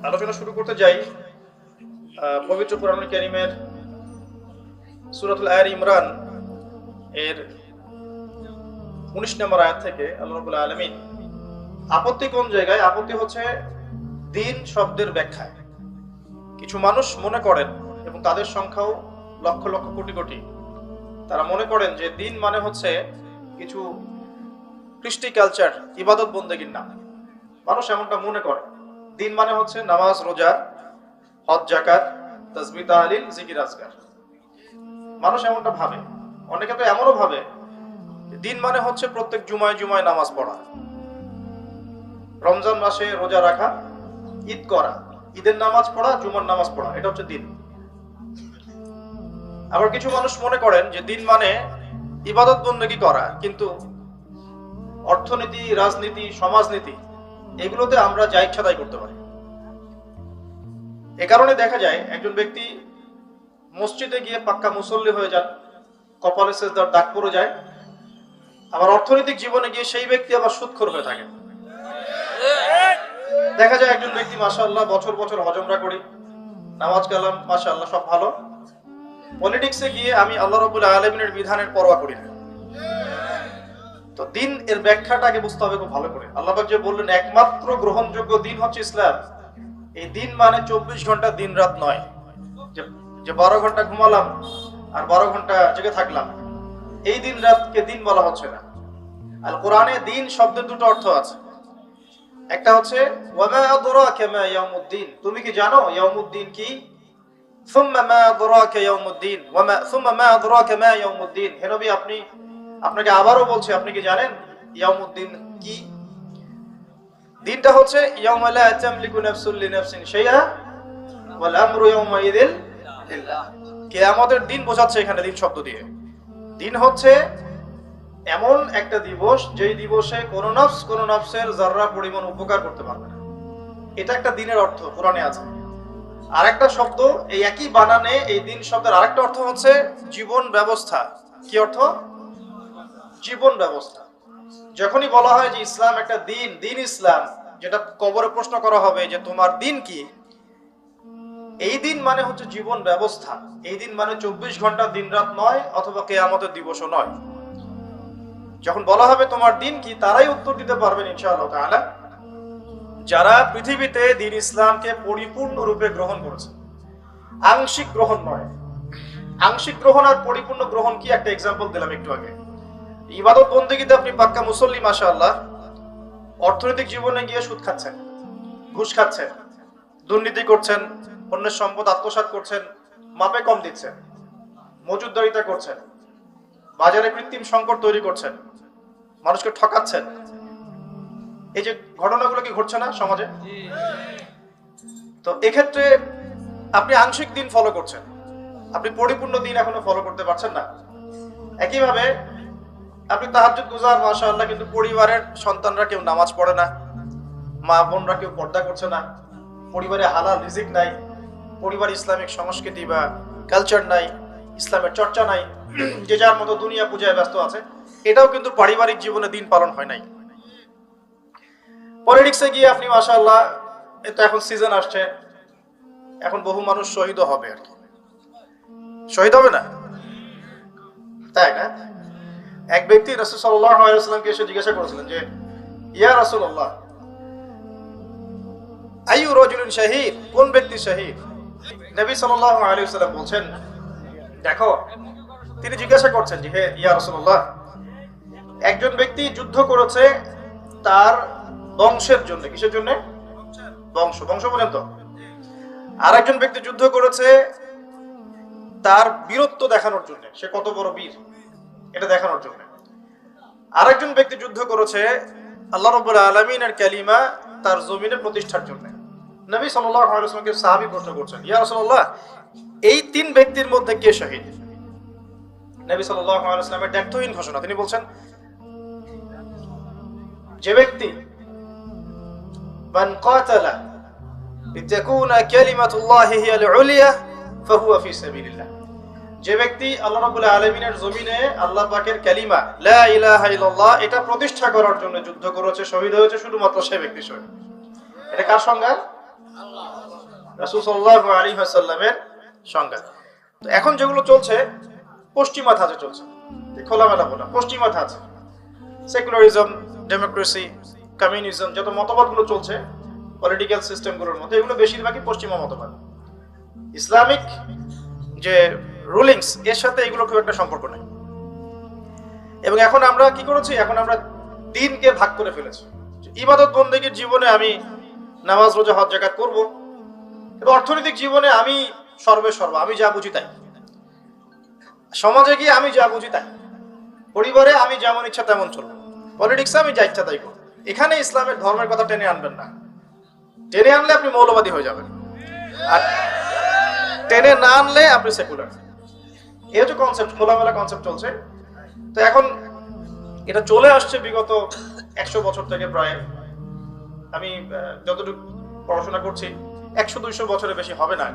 আলোচনা শুরু করতে যাই পবিত্র কোরআনুল কারীমের সূরাতুল আলে ইমরান এর 19 নম্বর আয়াত থেকে। আল্লাহ রাব্বুল আলামিন আপত্তি কোন জায়গায়? আপত্তি হচ্ছে দিন শব্দের ব্যাখ্যায়। কিছু মানুষ মনে করেন, এবং তাদের সংখ্যাও লক্ষ লক্ষ কোটি কোটি, তারা মনে করেন যে দিন মানে হচ্ছে কিছু কৃষ্টি কালচার, ইবাদত বন্দেগীর নাম। মানুষ এমনটা মনে করে। দিন মানে হচ্ছে নামাজ, রোজা, হজ, যাকাত, তাসবিহ, তাহলিল, জিকির, আজকার। মানুষ এমনটা ভাবে। অনেকে তো এমনও ভাবে দিন মানে হচ্ছে প্রত্যেক জুমায় জুমায় নামাজ পড়া, রমজান মাসে রোজা রাখা, ঈদ করা, ঈদের নামাজ পড়া, জুমার নামাজ পড়া, এটা হচ্ছে দিন। আবার কিছু মানুষ মনে করেন যে দিন মানে ইবাদত বন্দেগী করা, কিন্তু অর্থনীতি, রাজনীতি, সমাজনীতি এগুলোতে আমরা যা ইচ্ছা তাই করতে পারি। এ কারণে দেখা যায় একজন ব্যক্তি মসজিদে গিয়ে পাক্কা মুসল্লি হয়ে যান, কপালে সেজদার দাগ পড়ে যায়, আবার অর্থনৈতিক জীবনে গিয়ে সেই ব্যক্তি আবার সুদখোর হয়ে থাকে। দেখা যায় একজন ব্যক্তি মাশাআল্লাহ বছর বছর হজ উমরা করি, নামাজ কালাম মাশাআল্লাহ সব ভালো, পলিটিক্সে গিয়ে আমি আল্লাহ রাব্বুল আলামিনের বিধানের পরোয়া করি না। তো দিন এর ব্যাখ্যাটাকে বুঝতে হবে খুব ভালো করে। আল্লাহ পাক যে বললেন একমাত্র গ্রহণযোগ্য দিন হচ্ছে ইসলাম, এই দিন মানে 24 ঘন্টা দিন রাত নয়, যে 12 ঘন্টা ঘুমালাম আর 12 ঘন্টা জেগে থাকলাম, এই দিন রাতকে দিন বলা হচ্ছে না। আল কোরআনে দিন শব্দের দুটো অর্থ আছে। একটা হচ্ছে ওয়ামা আদরাকা মা ইয়াউমুদ্দিন, তুমি কি জানো ইয়াউমুদ্দিন কি? সুম্মা মা আদরাকা ইয়াউমুদ্দিন ওয়ামা সুম্মা মা আদরাকা মা ইয়াউমুদ্দিন, হে নবী আপনাকে আবারও বলছি, আপনি কি জানেন ইয়াউমুদ্দিন কি? দিনটা হচ্ছে ইয়াউমা লা তামলিকু নাফসুন লিনাফসিন শাইআ ওয়াল আমরু ইয়াউমাইযিন লিল্লাহ। কিয়ামতের দিন বোঝাচ্ছে এখানে দিন শব্দ দিয়ে। দিন হচ্ছে এমন একটা দিবস যেই দিবসে কোন নফসের যাররা পরিমাণ উপকার করতে পারবে না। এটা একটা দিনের অর্থ কোরআনে আছে। আরেকটা শব্দ এই একই বানানে, এই দিন শব্দের আরেকটা অর্থ হচ্ছে জীবন ব্যবস্থা। কি অর্থ? জীবন ব্যবস্থা। যখনই বলা হয় যে ইসলাম একটা দিন, দিন ইসলাম, যেটা কবরে প্রশ্ন করা হবে যে তোমার দিন কি, এই দিন মানে হচ্ছে জীবন ব্যবস্থা। এই দিন মানে 24 ঘন্টা দিন রাত নয়, অথবা কিয়ামতের দিবসও নয়। যখন বলা হবে তোমার দিন কি, তারাই উত্তর দিতে পারবেন ইনশাআল্লাহ তাআলা যারা পৃথিবীতে দিন ইসলামকে পরিপূর্ণ রূপে গ্রহণ করেছে। আংশিক গ্রহণ নয়। আংশিক গ্রহণ আর পরিপূর্ণ গ্রহণ কি, একটা এক্সাম্পল দিলাম একটু আগে। ইবাদত বন্দেগীতে আপনি পাক্কা মুসল্লি মাশাআল্লাহ, অর্থনৈতিক জীবনে গিয়ে সুদ খাচ্ছেন, ঘুষ খাচ্ছেন, দুর্নীতি করছেন, অন্যের সম্পদ আত্মসাৎ করছেন, মাপে কম দিচ্ছেন, মজুদদারিতা করছেন, বাজারে কৃত্রিম সংকট তৈরি করছেন, মানুষকে ঠকাচ্ছেন। এই যে ঘটনাগুলো কি ঘটছে না সমাজে? তো এক্ষেত্রে আপনি আংশিক দিন ফলো করছেন, আপনি পরিপূর্ণ দিন এখনো ফলো করতে পারছেন না। একইভাবে আপনি তাহাজ্জুদ গুজার মাশাআল্লাহ, কিন্তু পরিবারের সন্তানরা কেউ নামাজ পড়ে না, মা বোনরা কেউ পর্দা করছে না, পরিবারে হালাল রিজিক নাই, পরিবার ইসলামিক সংস্কৃতি বা কালচার নাই, ইসলামের চর্চা নাই, যে যার মতো দুনিয়া পূজায় ব্যস্ত আছে। এটাও কিন্তু পারিবারিক জীবনে দিন পালন হয় নাই। পলিটিক্সে গিয়ে আপনি মাশাআল্লাহ, এটা এখন সিজন আসছে, এখন বহু মানুষ শহীদ হবে, আর কি শহীদ হবে না, তাই না? এক ব্যক্তি রাসূল সাল্লাল্লাহু আলাইহি ওয়াসাল্লামকে এসে জিজ্ঞাসা করেছিলেন যে ইয়া রাসূলুল্লাহ আইয়ু রাজুলিন শাহীদ, কোন ব্যক্তি শহীদ? নবী সাল্লাল্লাহু আলাইহি ওয়াসাল্লাম বলছেন, দেখো, তিনি জিজ্ঞাসা করছেন যে হে ইয়া রাসূলুল্লাহ, একজন ব্যক্তি যুদ্ধ করেছে তার বংশের জন্য। কিসের জন্য? বংশ বলেন তো। আর একজন ব্যক্তি যুদ্ধ করেছে তার বীরত্ব দেখানোর জন্য, সে কত বড় বীর এটা দেখানোর জন্য। আরেকজন ব্যক্তি যুদ্ধ করেছে আল্লাহ রাব্বুল আলামিনের কালিমা তার জমিনে প্রতিষ্ঠার জন্য। নবী সাল্লাল্লাহু আলাইহি ওয়াসাল্লামকে সাহাবী প্রশ্ন করছেন, ইয়া রাসূলুল্লাহ, এই তিন ব্যক্তির মধ্যে কে শহীদ? নবী সাল্লাল্লাহু আলাইহি ওয়াসাল্লামের দ্ব্যর্থহীন ঘোষণা, তিনি বলছেন যে ব্যক্তি মান কাতালা লিতাকুনা কালিমাতুল্লাহি হিয়াল উলিয়া ফাহুয়া ফি সাবিলিল্লাহ, যে ব্যক্তি আল্লাহ রাব্বুল আলামিনের জমিনে আল্লাহ পাকের কালিমা লা ইলাহা ইল্লাল্লাহ এটা প্রতিষ্ঠা করার জন্য যুদ্ধ করেছে, শহীদ হয়েছে, শুধুমাত্র সে ব্যক্তি শহীদ। এটা কার সংজ্ঞা? আল্লাহ। রাসূল সাল্লাল্লাহু আলাইহি ওয়াসাল্লামের সংজ্ঞা। তো এখন যেগুলো চলছে পশ্চিমা ধাঁচে চলছে, খোলামেলা বলা পশ্চিমা ধাঁচে, সেকুলারিজম, ডেমোক্রেসি, কমিউনিজম, যত মতবাদগুলো চলছে পলিটিক্যাল সিস্টেমগুলোর মধ্যে, এগুলো বেশিরভাগই পশ্চিমা মতবাদ। ইসলামিক যে রুলিংস এর সাথে এগুলো খুব একটা সম্পর্ক নেই। এবং এখন আমরা কি করেছি, এখন আমরা দিনকে ভাগ করে ফেলেছি। ইবাদত বন্দেগীর জীবনে আমি নামাজ, রোজা, হজ, যাকাত করব, এবং অর্থনৈতিক জীবনে আমি সর্বেসর্বা, আমি যা বুঝি তাই, সমাজে গিয়ে আমি যা বুঝি তাই, পরিবারে আমি যেমন ইচ্ছা তেমন চলবো, পলিটিক্সে আমি যা ইচ্ছা তাই করবো। এখানে ইসলামের ধর্মের কথা টেনে আনবেন না। টেনে আনলে আপনি মৌলবাদী হয়ে যাবেন, আর টেনে না আনলে আপনি সেকুলার। এই হচ্ছে কনসেপ্ট, খোলামেলা কনসেপ্ট চলছে। তো এখন এটা চলে আসছে বিগত 100 বছর থেকে প্রায়, আমি যতটুকু পড়াশোনা করছি 100-200 বছরের বেশি হবে না।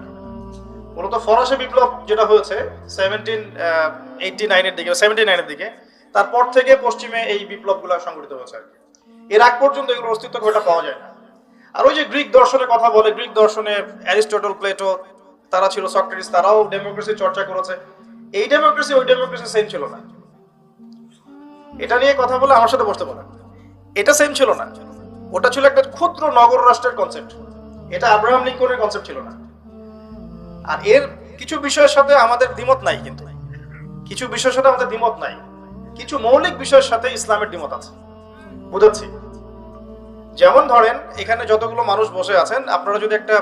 মূলত ফরাসি বিপ্লব যেটা হয়েছে 1789 এর দিকে, 79 এর দিকে, তারপর থেকে পশ্চিমে এই বিপ্লবগুলো সংঘটিত হয়েছে। এর আগ পর্যন্ত এগুলোর অস্তিত্ব খুব একটা পাওয়া যায় না। আর ওই যে গ্রিক দর্শনের কথা বলে, গ্রিক দর্শনে অ্যারিস্টটল, প্লেটো, তারা ছিল, সক্রেটিস, তারাও ডেমোক্রেসি চর্চা করেছে। এই ডেমোক্রেসি ওই ডেমোক্রেসি সেম ছিল না। এটা নিয়ে কথা বলে আমার সাথে বসতে বলেন, এটা সেম ছিল না। ওটা ছিল একটা ক্ষুদ্র নগর রাষ্ট্রের কনসেপ্ট, এটা আব্রাহাম লিঙ্কনের কনসেপ্ট ছিল না। আর এর কিছু বিষয়ের সাথে আমাদের দ্বিমত নাই, কিন্তু কিছু বিষয়ের সাথে আমাদের দ্বিমত নাই, কিছু মৌলিক বিষয়ের সাথে ইসলামের দ্বিমত আছে। বুঝাচ্ছি, যেমন ধরেন এখানে যতগুলো মানুষ বসে আছেন, আপনারা যদি একটা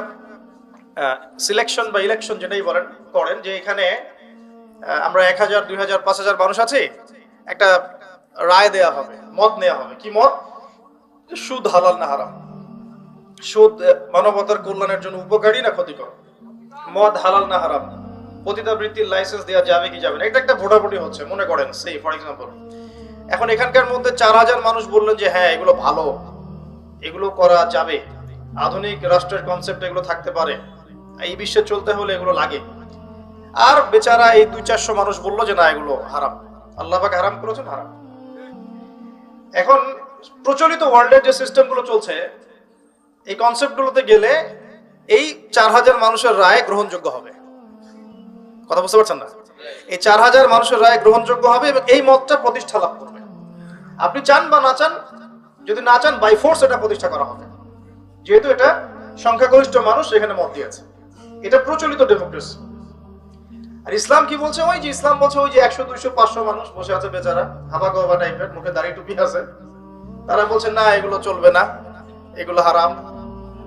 সিলেকশন বা ইলেকশন যেটাই বলেন করেন, যে এখানে আমরা 1000, 2000, 5000 মানুষ আছি, একটা রায় দেয়া হবে, মত নেওয়া হবে। কি মত? সুদ হালাল না হারাম, সুদ মানবতার কল্যাণের জন্য উপকারী না ক্ষতিকর, মদ হালাল না হারাম, পতিতাবৃত্তির লাইসেন্স দেওয়া যাবে কি যাবে না, এটা একটা ভোটাভুটি হচ্ছে মনে করেন, সেই ফর এক্সাম্পল। এখন এখানকার মধ্যে 4000 মানুষ বললেন যে হ্যাঁ এগুলো ভালো, এগুলো করা যাবে, আধুনিক রাষ্ট্রের কনসেপ্ট এগুলো থাকতে পারে, এই বিশ্বে চলতে হলে এগুলো লাগে। আর বেচারা এই 200-400 মানুষ বললো যে না এগুলো হারাম, আল্লাহ পাক হারাম করেছেন, হারাম। এখন প্রচলিত ওয়ার্ল্ডের যে সিস্টেমগুলো চলছে, এই কনসেপ্টগুলোতে গেলে এই 4000 মানুষের রায় গ্রহণযোগ্য হবে। কথা বুঝতে পারছেন না? এই 4000 মানুষের রায় গ্রহণযোগ্য হবে এবং এই মতটা প্রতিষ্ঠা লাভ করবে। আপনি চান বা না চান, যদি না চান বাই ফোর্স এটা প্রতিষ্ঠা করা হবে, যেহেতু এটা সংখ্যাগরিষ্ঠ মানুষ এখানে মত দিয়েছে। এটা প্রচলিত ডেমোক্রেসি। আর ইসলাম কি বলছে? ওই যে ইসলাম বলছে ওই যে 100, 200, 500 মানুষ বসে আছে বেচারা, হাবা গবা টাইপের, মুখে দাড়ি টুপি আছে, তারা বলছে না এগুলো চলবে না, এগুলো হারাম,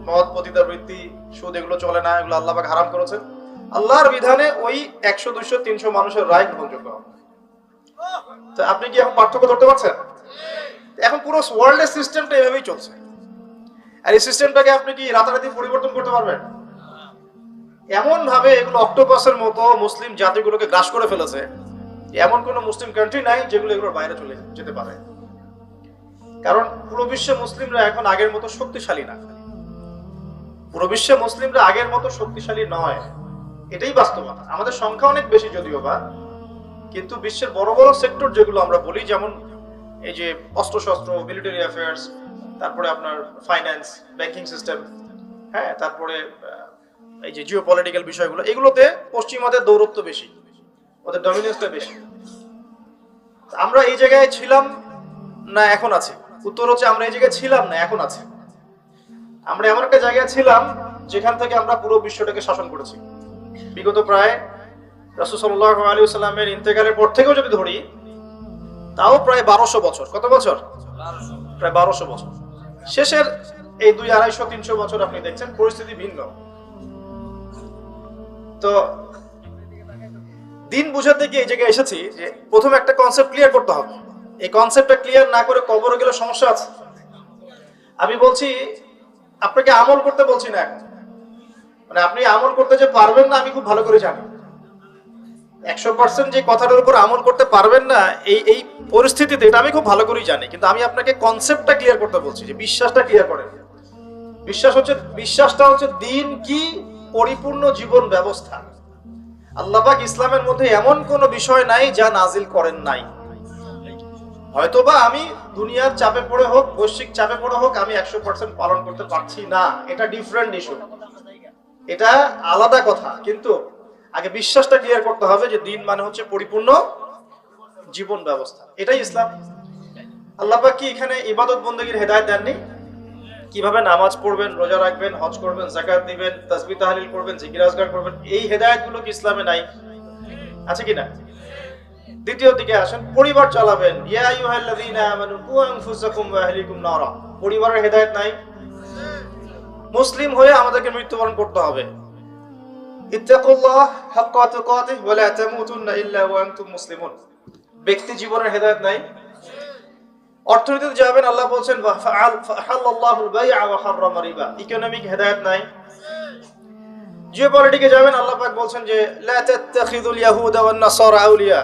মদ, পতিতাবৃত্তি, সুদ এগুলো চলে না, এগুলো আল্লাহ পাক হারাম করেছেন। আল্লাহর বিধানে ওই 100, 200, 300 মানুষের রায় গ্রহণযোগ্য হবে। তো আপনি কি এখন পার্থক্য ধরতে পারছেন? এখন পুরো ওয়ার্ল্ডের সিস্টেমটা এভাবেই চলছে। আর এই সিস্টেমটাকে আপনি কি রাতারাতি পরিবর্তন করতে পারবেন? এমন ভাবে এগুলো অক্টোপাসের মতো মুসলিম জাতিগুলোকে গ্রাস করে ফেলেছে, এমন কোন মুসলিম কান্ট্রি নাই যেগুলো এগুলোর বাইরে চলে যেতে পারে। কারণ পুরো বিশ্বে মুসলিমরা এখন আগের মতো শক্তিশালী না, পুরো বিশ্বে মুসলিমরা আগের মতো শক্তিশালী নয়, এটাই বাস্তবতা। আমাদের সংখ্যা অনেক বেশি যদিও বা, কিন্তু বিশ্বের বড় বড় সেক্টর যেগুলো আমরা বলি, যেমন এই যে অস্ত্রশস্ত্র, মিলিটারি অ্যাফেয়ার্স, তারপরে আপনার ফাইন্যান্স, ব্যাংকিং সিস্টেম, হ্যাঁ, তারপরে এই যে জিও পলিটিক্যাল বিষয়গুলো, এগুলোতে পশ্চিমাদের দৌরত্ব বেশি, ওদের ডমিনেন্সটা বেশি। আমরা এই জায়গায় ছিলাম না এখন আছি? উত্তর হচ্ছে আমরা এই জায়গায় ছিলাম না, এখন আছি। আমরা এমন একটা জায়গায় ছিলাম যেখান থেকে আমরা পুরো বিশ্বটাকে শাসন করেছি বিগত প্রায় রাসূল সাল্লাল্লাহু আলাইহি ওয়াসাল্লামের ইন্তেকালের পর থেকেও যদি ধরি, তাও প্রায় 1200 বছর। কত বছর? প্রায় 1200 বছর। শেষের এই 200-250-300 বছর আপনি দেখছেন পরিস্থিতি ভিন্ন। তো দিন বুঝাতে গিয়ে এই জায়গায় এসেছি যে প্রথমে একটা কনসেপ্ট ক্লিয়ার করতে হবে। এই কনসেপ্টটা ক্লিয়ার না করে কবরে গেলে সমস্যা আছে। আমি বলছি আপনাকে আমল করতে বলছি না এখন, মানে আপনি আমল করতে যে পারবেন না আমি খুব ভালো করে জানি। 100% যে কথাটার উপর আমল করতে পারবেন না এই পরিস্থিতিতে, এটা আমি খুব ভালো করেই জানি, কিন্তু আমি আপনাকে কনসেপ্টটা ক্লিয়ার করতে বলছি, যে বিশ্বাসটা ক্লিয়ার করেন। বিশ্বাসটা হচ্ছে দিন কি পরিপূর্ণ জীবন ব্যবস্থা। আল্লাহ পাক ইসলামের মধ্যে এমন কোন বিষয় নাই যা নাজিল করেন নাই। হয়তোবা আমি দুনিয়ার চাপে পড়ে হোক, বৈশ্বিক চাপে পড়ে হোক, আমি 100% পালন করতে পারছি না, এটা ডিফারেন্ট ইস্যু। এটা আলাদা কথা, কিন্তু আগে বিশ্বাসটা ক্লিয়ার করতে হবে যে দিন মানে হচ্ছে পরিপূর্ণ জীবন ব্যবস্থা। এটাই ইসলাম। আল্লাহ পাক কি এখানে ইবাদত বন্দেগীর হেদায়েত দেননি? কিভাবে নামাজ পড়বেন, রোজা রাখবেন, হজ করবেন, যাকাত দিবেন, তাসবিহ তাহলিল করবেন, জিকির আজকার করবেন, এই হেদায়েতগুলো কি ইসলামে নাই? আছে কি না? দ্বিতীয় দিকে আসেন, পরিবার চালাবেন, ইয়া আইয়ুহাল্লাযীনা আমানু কু আনফুসাকুম ওয়া আহলিকুম নারা, পরিবারের হেদায়েত নাই? মুসলিম হয়ে আমাদেরকে মৃত্যুবরণ করতে হবে। ইত্তাকুল্লাহ হাক্কা তুকাতিহি ওয়া লা তামুতুন্না ইল্লা ওয়া আনতুম মুসলিমুন, ব্যক্তি জীবনের হেদায়েত নাই? অর্থনীতিতে যাবেন, আল্লাহ বলছেন ফাহাল্লাল্লাহুল বাই'a ওয়া হাররামা রিবা, ইকোনমিক হেদায়েত নাই? জিওপলিটিকে যাবেন, আল্লাহ পাক বলছেন যে লা তাত্তাখিযুল ইয়াহুদা ওয়ান নাসারা আউলিয়া,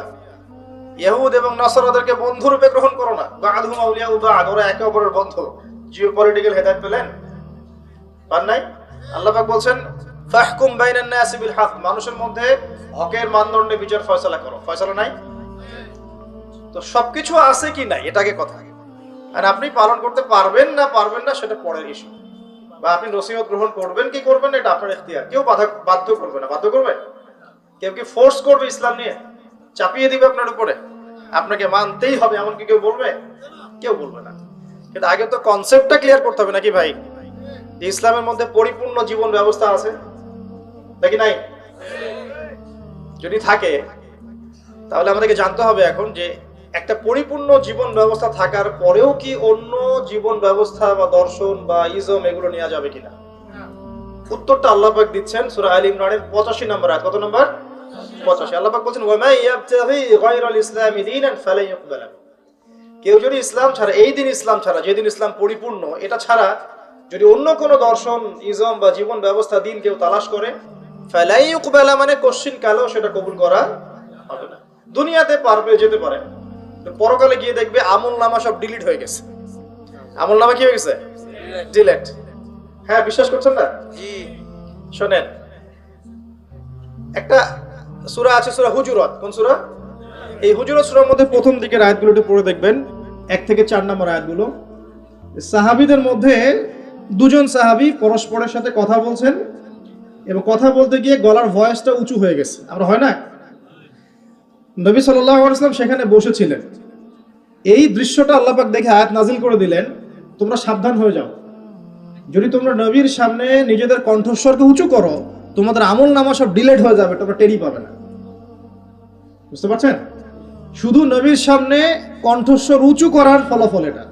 ইহুদ এবং নাসারাদেরকে বন্ধুরূপে গ্রহণ করো না, বা'দুহুম আউলিয়া বা'দ, ওরা একে অপরের বন্ধু। জিওপলিটিক্যাল হেদায়েত পেলেন? পান নাই? আল্লাহ পাক বলছেন ফাহকুম বাইনান নাসি বিল হক, মানুষের মধ্যে হকের মানদণ্ডে বিচার ফয়সালা করো, ফয়সালা নাই? তো সবকিছু আছে কি নাই এটাকে কথা, আর আপনি পালন করতে পারবেন না সেটা পরের ইস্যু, বা আপনি নসিহত গ্রহণ করবেন কি করবেন এটা আপনার ইখতিয়ার। কেউ বাধ্য করবে না। বাধ্য করবে? কেউ কি ফোর্স করবে ইসলাম নিয়ে? চাপিয়ে দিবে আপনার উপরে, আপনাকে মানতেই হবে এমন কি কেউ বলবে? কেউ বলবে না। কিন্তু আগে তো কনসেপ্টটা ক্লিয়ার করতে হবে নাকি ভাই, যে ইসলামের মধ্যে পরিপূর্ণ জীবন ব্যবস্থা আছে নাকি নাই? যদি থাকে তাহলে আমাদেরকে জানতে হবে এখন যে একটা পরিপূর্ণ জীবন ব্যবস্থা থাকার পরেও কি অন্য জীবন ব্যবস্থা বা দর্শন বা ইজম এগুলো নেওয়া যাবে কিনা। উত্তরটা আল্লাহ পাক দিচ্ছেন সূরা আলে ইমরানের 85 নম্বর আয়াত। কত নম্বর? 85। আল্লাহ পাক বলছেন ওয়া মা ইয়াবতাগি গায়রাল ইসলামি দীনান ফালা ইউকবাল। কেউ যদি ইসলাম ছাড়া, এই দিন ইসলাম ছাড়া, যেদিন ইসলাম পরিপূর্ণ, এটা ছাড়া যদি অন্য কোনো দর্শন, ইজম বা জীবন ব্যবস্থা, দিন কেউ তালাশ করে, ফালা ইউকবাল মানে কোশ্চিন কালেও সেটা কবুল করা হবে না। দুনিয়াতে পারবে, যেতে পারে, পরকালে গিয়ে দেখবে আমলনামা সব ডিলিট হয়ে গেছে। আমলনামা কি হয়ে গেছে? ডিলিট। হ্যাঁ, বিশ্বাস করছেন না? জি। শুনেন, একটা সূরা আছে, সূরা হুজুরাত। কোন সূরা? এই হুজুরাত সূরার মধ্যে প্রথম দিকের আয়াতগুলো একটু পড়ে দেখবেন, 1 থেকে 4 নম্বর আয়াতগুলো। সাহাবীদের মধ্যে দুজন সাহাবী পরস্পরের সাথে কথা বলছেন এবং কথা বলতে গিয়ে গলার ভয়েসটা উঁচু হয়ে গেছে। আমরা হয় না? নবী সাল্লাল্লাহু আলাইহি ওয়াসাল্লাম সেখানে বসেছিলেন। এই দৃশ্যটা আল্লাহ পাক দেখে আয়াত নাজিল করে দিলেন, তোমরা সাবধান হয়ে যাও, যদি তোমরা নবীর সামনে নিজেদের কণ্ঠস্বরকে উঁচু করো, তোমাদের আমলনামা সব ডিলিট হয়ে যাবে, তোমরা টেরই পাবে না। বুঝতে পারছেন? শুধু নবীর সামনে কণ্ঠস্বর উঁচু করার ফলাফল এটা।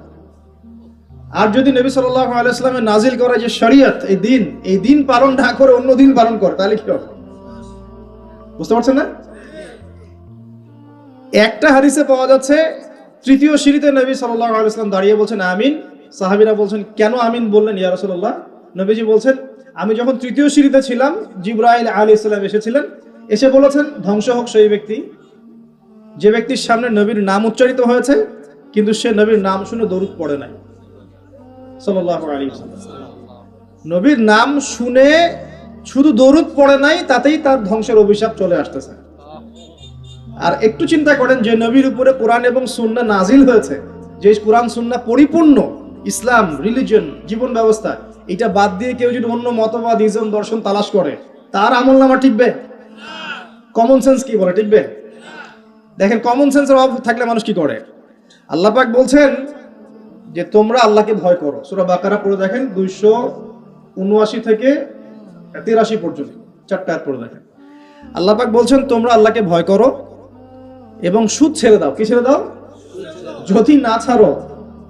আর যদি নবী সাল্লাল্লাহু আলাইহি ওয়াসাল্লামের নাজিল করা যে শরীয়ত, এই দিন পালন না করে অন্য দিন পালন করে, তাহলে কি হবে? বুঝতে পারছেন না? একটা হাদিসে পাওয়া যাচ্ছে, তৃতীয় সিঁড়িতে নবী সাল্লাল্লাহু আলাইহি ওয়াসাল্লাম দাঁড়িয়ে বলছেন আমিন। সাহাবীরা বলছেন কেন আমিন বললেন ইয়া রাসূলুল্লাহ? নবীজি বলছেন আমি যখন তৃতীয় সিঁড়িতে ছিলাম, জিবরাইল আলাইহিস সালাম এসেছিলেন, এসে বলেছেন ধ্বংস হোক সেই ব্যক্তি যে ব্যক্তির সামনে নবীর নাম উচ্চারিত হয়েছে কিন্তু সে নবীর নাম শুনে দরুদ পড়ে নাই সাল্লাল্লাহু আলাইহি ওয়াসাল্লাম। নবীর নাম শুনে শুধু দরুদ পড়ে নাই, তাতেই তার ধ্বংসের অভিশাপ চলে আসতেছে। আর একটু চিন্তা করেন, যে নবীর উপরে কোরআন এবং সুন্নাহ নাজিল হয়েছে, যে কোরআন সুন্নাহ পরিপূর্ণ ইসলাম, রিলিজিয়ন, জীবন ব্যবস্থা, এটা বাদ দিয়ে কেউ যদি অন্য মতবাদ, ইজম, দর্শন তালাশ করে, তার আমলনামা টিকবে? কমন সেন্স কি বলে টিকবে? দেখেন, কমন সেন্সের অভাব থাকলে মানুষ কি করে? আল্লাহ পাক বলছেন যে তোমরা আল্লাহকে ভয় করো। সূরা বাকারা পড়ে দেখেন, 279 থেকে 83 পর্যন্ত 4টা আয়াত পড়ে দেখেন। আল্লাহ পাক বলছেন তোমরা আল্লাহকে ভয় করো এবং সুদ ছেড়ে দাও। কি ছেড়ে দাও? যদি না ছাড়ো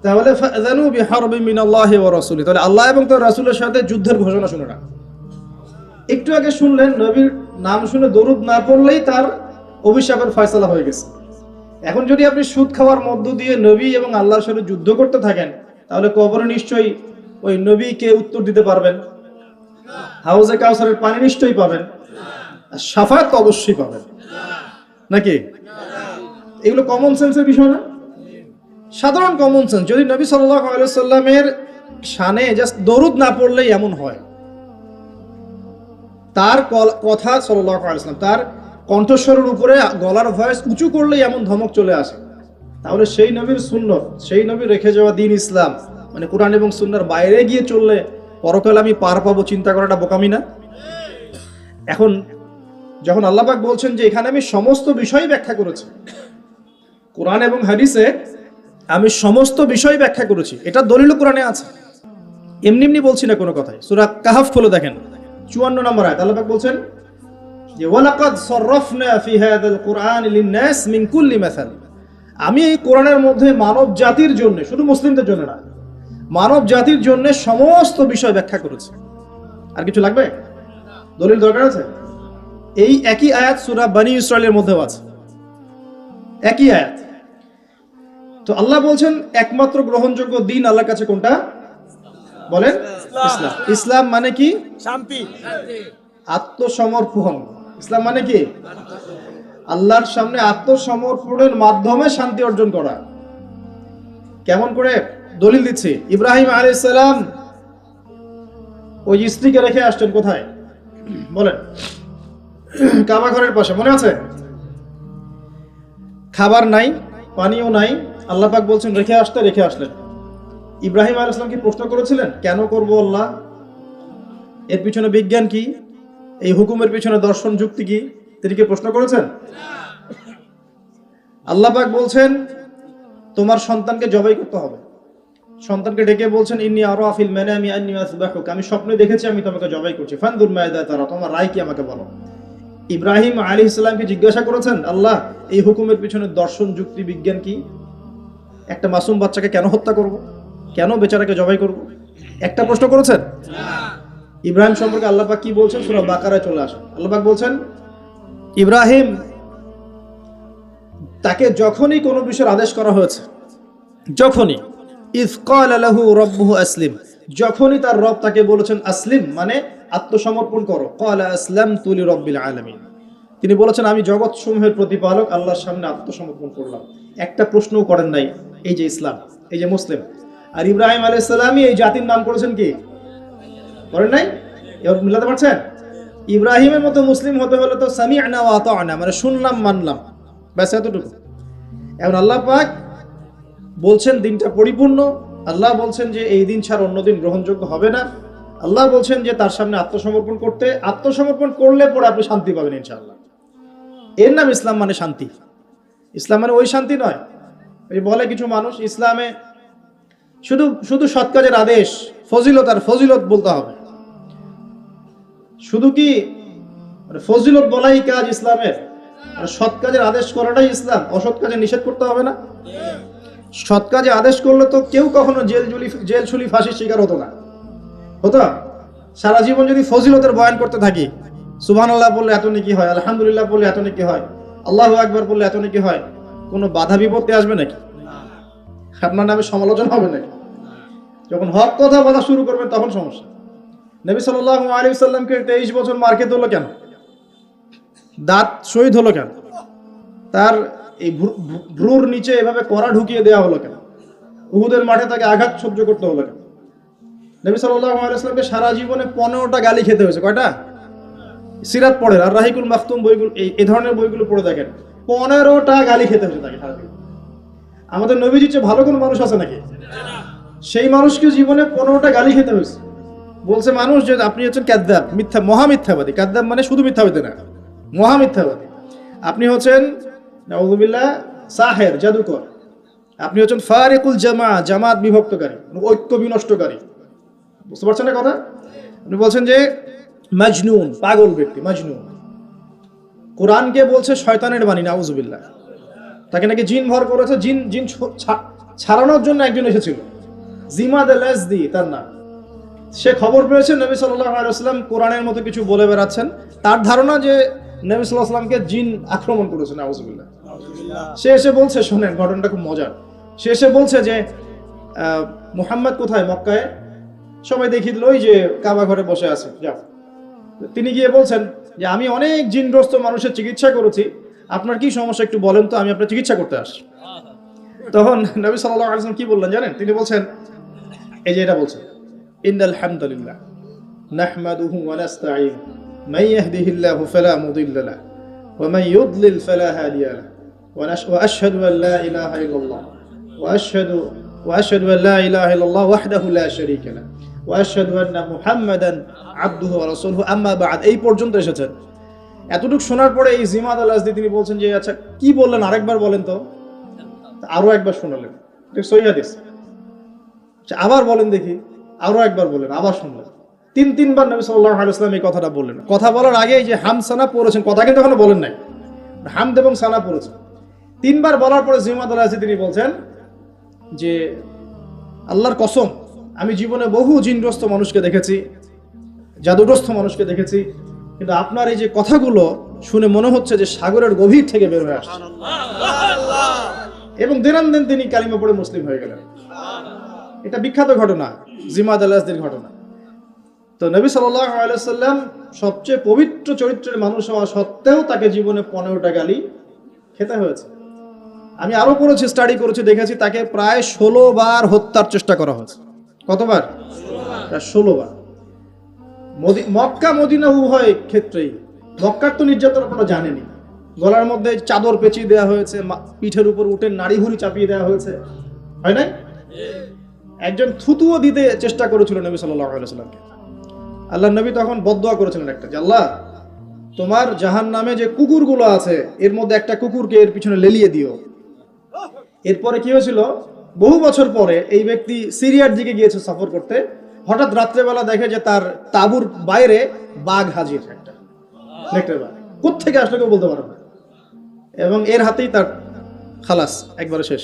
তাহলে ফাযানু বিহারবিন মিনাল্লাহি ওয়া রাসূলি, তাহলে আল্লাহ এবং তার রাসূলের সাথে যুদ্ধের ঘোষণা শুনে না। একটু আগে শুনলেন নবীর নাম শুনে দরুদ না পড়লেই তার অভিশাপের ফয়সালা হয়ে গেছে। এখন যদি আপনি সুদ খাওয়ার মধ্য দিয়ে নবী এবং আল্লাহর সাথে যুদ্ধ করতে থাকেন, তাহলে কবরে নিশ্চয়ই ওই নবীকে উত্তর দিতে পারবেন, হাউজে কাউসারের পানি নিশ্চয়ই পাবেন, আর শাফায়াত তো অবশ্যই পাবেন নাকি? এগুলো কমন সেন্সের বিষয় না? সাধারণ কমন সেন্স। যদি নবী সাল্লাল্লাহু আলাইহি ওয়াসাল্লামের শানে জাস্ট দরুদ না পড়লেই এমন হয়, তার কথা সাল্লাল্লাহু আলাইহি ওয়াসাল্লাম, তার কণ্ঠস্বরের উপরে গলার ভয়েস উঁচু করলেই এমন ধমক চলে আসে, তাহলে সেই নবীর সুন্নাত, সেই নবীর রেখে যাওয়া দিন ইসলাম, মানে কোরআন এবং সুন্নাহর বাইরে গিয়ে চললে পরকালে আমি পার পাবো, চিন্তা করাটা বোকামি না? এখন যখন আল্লাহ পাক বলছেন যে এখানে আমি সমস্ত বিষয় ব্যাখ্যা করেছি, কোরআন এবং হাদিসে আমি সমস্ত বিষয় ব্যাখ্যা করেছি, এটা দলিল কোরআনে আছে, এমনি এমনি বলছি না কোনো কথাই। সূরা কাহফ খুলে দেখেন 54 নম্বর আয়াত, আল্লাহ পাক বলছেন যে ওয়ালাকাদ সাররাফনা ফি হাযাল কুরআন লিন-নাস মিন কুল্লি মাসাল, আমি এই কোরআনের মধ্যে মানব জাতির জন্য, শুধু মুসলিমদের জন্য না, মানব জাতির জন্য সমস্ত বিষয় ব্যাখ্যা করেছে। আর কিছু লাগবে? দলিল দরকার আছে? এই একই আয়াত সূরা বনী ইসরাইলের মধ্যেও আছে, একই আয়াত। তো আল্লাহ বলছেন একমাত্র গ্রহণযোগ্য দিন আল্লাহর কাছে কোনটা বলেন? ইসলাম। ইসলাম মানে কি? শান্তি, আত্মসমর্পণ। ইসলাম মানে কি? আল্লাহর সামনে আত্মসমর্পণের মাধ্যমে শান্তি অর্জন করা। কেমন করে? দলিল দিচ্ছি। ইব্রাহিম আলাইহিস সালাম ওই স্ত্রীকে রেখে আসছেন কোথায় বলেন? কাবা ঘরের পাশে, মনে আছে? খাবার নাই, পানিও নাই, আল্লাহ পাক বলছেন রেখে আসতে, রেখে আসলেন। ইব্রাহিম আলাইহিস সালাম কি প্রশ্ন করেছিলেন কেন করব আল্লাহ? এর পিছনে বিজ্ঞান কি? এই হুকুমের পিছনে দর্শন যুক্তি কি? তিনি কি প্রশ্ন করেছেন? আল্লাহ পাক বলছেন তোমার সন্তানকে জবাই করতে হবে। সন্তানকে ডেকে বলছেন ইন্নী আরা ফিল মানামি আন্নী আসবাহুক, আমি স্বপ্নে দেখেছি আমি তোমাকে জবাই করছি, ফানদুর মাযা তারা, তোমার রায় কি আমাকে বলো। ইব্রাহিম আলাইহিস সালামকে জিজ্ঞাসা করেছেন আল্লাহ এই হুকুমের পিছনে দর্শন যুক্তি বিজ্ঞান কি? একটা মাসুম বাচ্চাকে কেন হত্যা করব? কেন বেচারাকে জবাই করব? একটা প্রশ্ন করেছেন? ইব্রাহিম সম্পর্কে আল্লাহ পাক কি বলছেন? সূরা বাকারায় চলে আসুন। আল্লাহ পাক বলছেন ইব্রাহিম তাকে যখনই কোনো বিষয়ের আদেশ করা হয়েছে, যখনই ইয ক্বালা লাহু রাব্বুহু আসলিম, যখনই তার রব তাকে বলেছেন আসলিম মানে আত্মসমর্পণ করো, ক্বালা আসলামতু লিরাব্বিল আলামিন, তিনি বলেছেন আমি জগৎ সমূহের প্রতিপালক আল্লাহর সামনে আত্মসমর্পণ করলাম। একটা প্রশ্নও করেন নাই, এই যে ইসলাম, এই যে মুসলিম। আর ইব্রাহিম আলাইহিস সালামই এই জাতির নাম করেছেন কি? করেন নাই? এবার মিলাতে পারছেন? ইব্রাহিমের মতো মুসলিম হতে হলে তো সামি'না ওয়া আতা'না মানে শুনলাম মানলাম, ব্যাস এতটুকু। এখন আল্লাহ পাক বলছেন দিনটা পরিপূর্ণ, আল্লাহ বলছেন যে এই দিন ছাড়া অন্য দিন গ্রহণযোগ্য হবে না, আল্লাহ বলছেন যে তার সামনে আত্মসমর্পণ করতে, আত্মসমর্পণ করলে পরে আপনি শান্তি পাবেন ইনশাআল্লাহ। এর নাম ইসলাম মানে শান্তি। ইসলাম মানে ওই শান্তি নয়, এই বলে কিছু মানুষ ইসলামে শুধু শুধু সৎ কাজের আদেশ, ফজিলত আর ফজিলত বলতে হবে। শুধু কি ফজিলত বলাই কাজ ইসলামের? আর সৎ কাজের আদেশ করাটাই ইসলাম, অসৎ কাজে নিষেধ করতে হবে না? সৎ কাজে আদেশ করলে তো কেউ কখনো জেল ছুলি ফাঁসির শিকার হতো না, হতো? সারা জীবন যদি ফজিলতের বয়ান করতে থাকি, সুবহানাল্লাহ বললে এত নেকি হয়, আলহামদুলিল্লাহ বললে এত নেকি হয়, আল্লাহু আকবার বললে এত নেকি হয়, কোনো বাধা বিপত্তি আসবে নাকি? আপনার নামে সমালোচনা হবে নাকি? যখন হক কথা বলা শুরু করবেন তখন সমস্যা। নবী সাল্লাল্লাহু আলাইহি ওয়াসাল্লামকে 23 বছর মার খেতে হলো কেন? দাঁত শহীদ হলো কেন? তার এই ভ্রুর নিচে এভাবে কড়া ঢুকিয়ে দেওয়া হলো কেন? উহুদের মাঠে তাকে আঘাত সহ্য করতে হলো কেন? নবী সাল্লাল্লাহু আলাইহি ওয়াসাল্লামকে সারা জীবনে 15টা গালি খেতে হয়েছে। কয়টা? সিরাত পড়েন আর রাহিকুল মাখতুম বইগুলো, এই ধরনের বইগুলো পড়ে দেখেন, 15টা গালি খেতে হয়েছে তাকে সারা জীবন। আমাদের নবীজির চেয়ে ভালো কোনো মানুষ আছে নাকি? সেই মানুষকে জীবনে 15টা গালি খেতে হয়েছে। বলছে মানুষ যে আপনি হচ্ছেন কাযযাব, মিথ্যা, মহামিথ্যাবাদী। কাযযাব মানে শুধু মিথ্যাবাদী না, মহামিথ্যাবাদী। আপনি হচ্ছেন নাউযুবিল্লাহ সাহের, জাদুকর। আপনি হচ্ছেন ফারিকুল জামা, জামাত বিভক্তকারী, ঐক্য বিনষ্টকারী। বুঝতে পারছেন না কথা? আপনি বলছেন যে মাজনুন, পাগল ব্যক্তি, মাজনুন। কোরআনকে বলছে শয়তানের বাণী, নাউযুবিল্লাহ। তাকে নাকি জিন ভর করেছে, জিন ছাড়ানোর জন্য একজন এসেছিল, জিমাদ আল-আজদি তার নাম। সে খবর পেয়েছে নবী সাল্লাল্লাহু আলাইহি ওয়াসাল্লাম কোরআনের মতো কিছু বলে বেড়াচ্ছেন, তার ধারণা যে নবী সাল্লাল্লাহু আলাইহি ওয়াসাল্লামকে জিন আক্রমণ করেছে, নাউযুবিল্লাহ। সে এসে বলছে, শোনেন ঘটনাটা খুব মজার, সে এসে বলছে যে মুহাম্মদ কোথায়? মক্কায়। সবাই দেখিয়ে দিল ওই যে কাবা ঘরে বসে আছে, যাও। তিনি গিয়ে বলছেন যে আমি অনেক জিনগ্রস্ত মানুষের চিকিৎসা করেছি, আপনার কি সমস্যা একটু বলেন তো, আমি আপনার চিকিৎসা করতে আসি। তখন নবী সাল্লাল্লাহু আলাইহি ওয়াসাল্লাম কি বললেন জানেন? তিনি বলছেন, এই যে এটা বলছেন, ইন্নাল হামদুলিল্লাহ নাহমাদুহু ওয়া নাস্তাঈন মান ইয়াহদিহিল্লাহু ফালা মুদিল্লা লাহু ওয়া মান ইউদ্লিল ফালা হাদিয়া লাহু ওয়া আশহাদু আন লা ইলাহা ইল্লাল্লাহ ওয়া আশহাদু আন লা ইলাহা ইল্লাল্লাহ ওয়াহদাহু লা শারীকা লাহু ওয়া আশহাদু আন্না মুহাম্মাদান আবদুহু ওয়া রাসূলুহু আম্মা বা'দ, এই পর্যন্ত এসেছেন। এতটুকু শোনার পরে এই জিমাদ আল আজদি তিনি বলছেন যে আচ্ছা কি বললেন আরেকবার বলেন তো। আরো একবার শোনালেন, সহিহ হাদিস। আচ্ছা আবার বলেন দেখি, আরো একবার বলেন, আবার শুনলেন। তিনবার নবী সাল্লাল্লাহু আলাইহি ওয়াসাল্লাম এই কথাটা বললেন। কথা বলার আগে এই যে হাম সানা পড়েছেন, কথা কিন্তু এখনো বলেন নাই, হামদ এবং সানা পড়েছেন। তিনবার বলার পরে জিমাদ আল আজদি তিনি বলছেন যে আল্লাহর কসম, আমি জীবনে বহু জিনগ্রস্ত মানুষকে দেখেছি, জাদুগ্রস্ত মানুষকে দেখেছি, কিন্তু আপনার এই যে কথাগুলো শুনে মনে হচ্ছে যে সাগরের গভীর থেকে বের হয়ে আসছে। এবং দিনান তিনি কালিমা পড়ে মুসলিম হয়ে গেলেন। এটা বিখ্যাত ঘটনা, জিমাদ আল আজদির ঘটনা। তো নবী সাল্লাল্লাহু আলাইহি ওয়াসাল্লাম সবচেয়ে পবিত্র চরিত্রের মানুষ হওয়া সত্ত্বেও তাকে জীবনে 15টা গালি খেতে হয়েছে। আমি আরো পড়েছি, স্টাডি করেছি, দেখেছি তাকে প্রায় 16 বার হত্যার চেষ্টা করা হয়েছে। কতবার? 16 বার। মক্কা মদিনা উভয় ক্ষেত্রেই। মক্কার তো নির্যাতন আপনারা জানেনি, গলার মধ্যে চাদর পেঁচিয়ে দেওয়া হয়েছে, পিঠের উপর উঠে নাড়ি ভুড়ি চাপিয়ে দেওয়া হয়েছে, হয় নাই? একজন থুতুও দিতে চেষ্টা করেছিল নবী সাল্লাল্লাহু আলাইহি ওয়াসাল্লামকে। আল্লাহ নবী তখন বদদোয়া করেছিলেন একটা, যে আল্লাহ তোমার জাহান্নামে যে কুকুরগুলো আছে এর মধ্যে একটা কুকুরকে এর পিছনে লেলিয়ে দিও। এরপরে কি হয়েছিল, বহু বছর পরে এই ব্যক্তি সিরিয়ার দিকে গিয়েছে সফর করতে, হঠাৎ রাত্রেবেলা দেখে যে তার তাঁবুর বাইরে বাঘ হাজির, একটা নেকড়ের বাঘ, কোত্থেকে আসলে কেউ বলতে পারে না, এবং এর হাতেই তার খালাস, একবারে শেষ।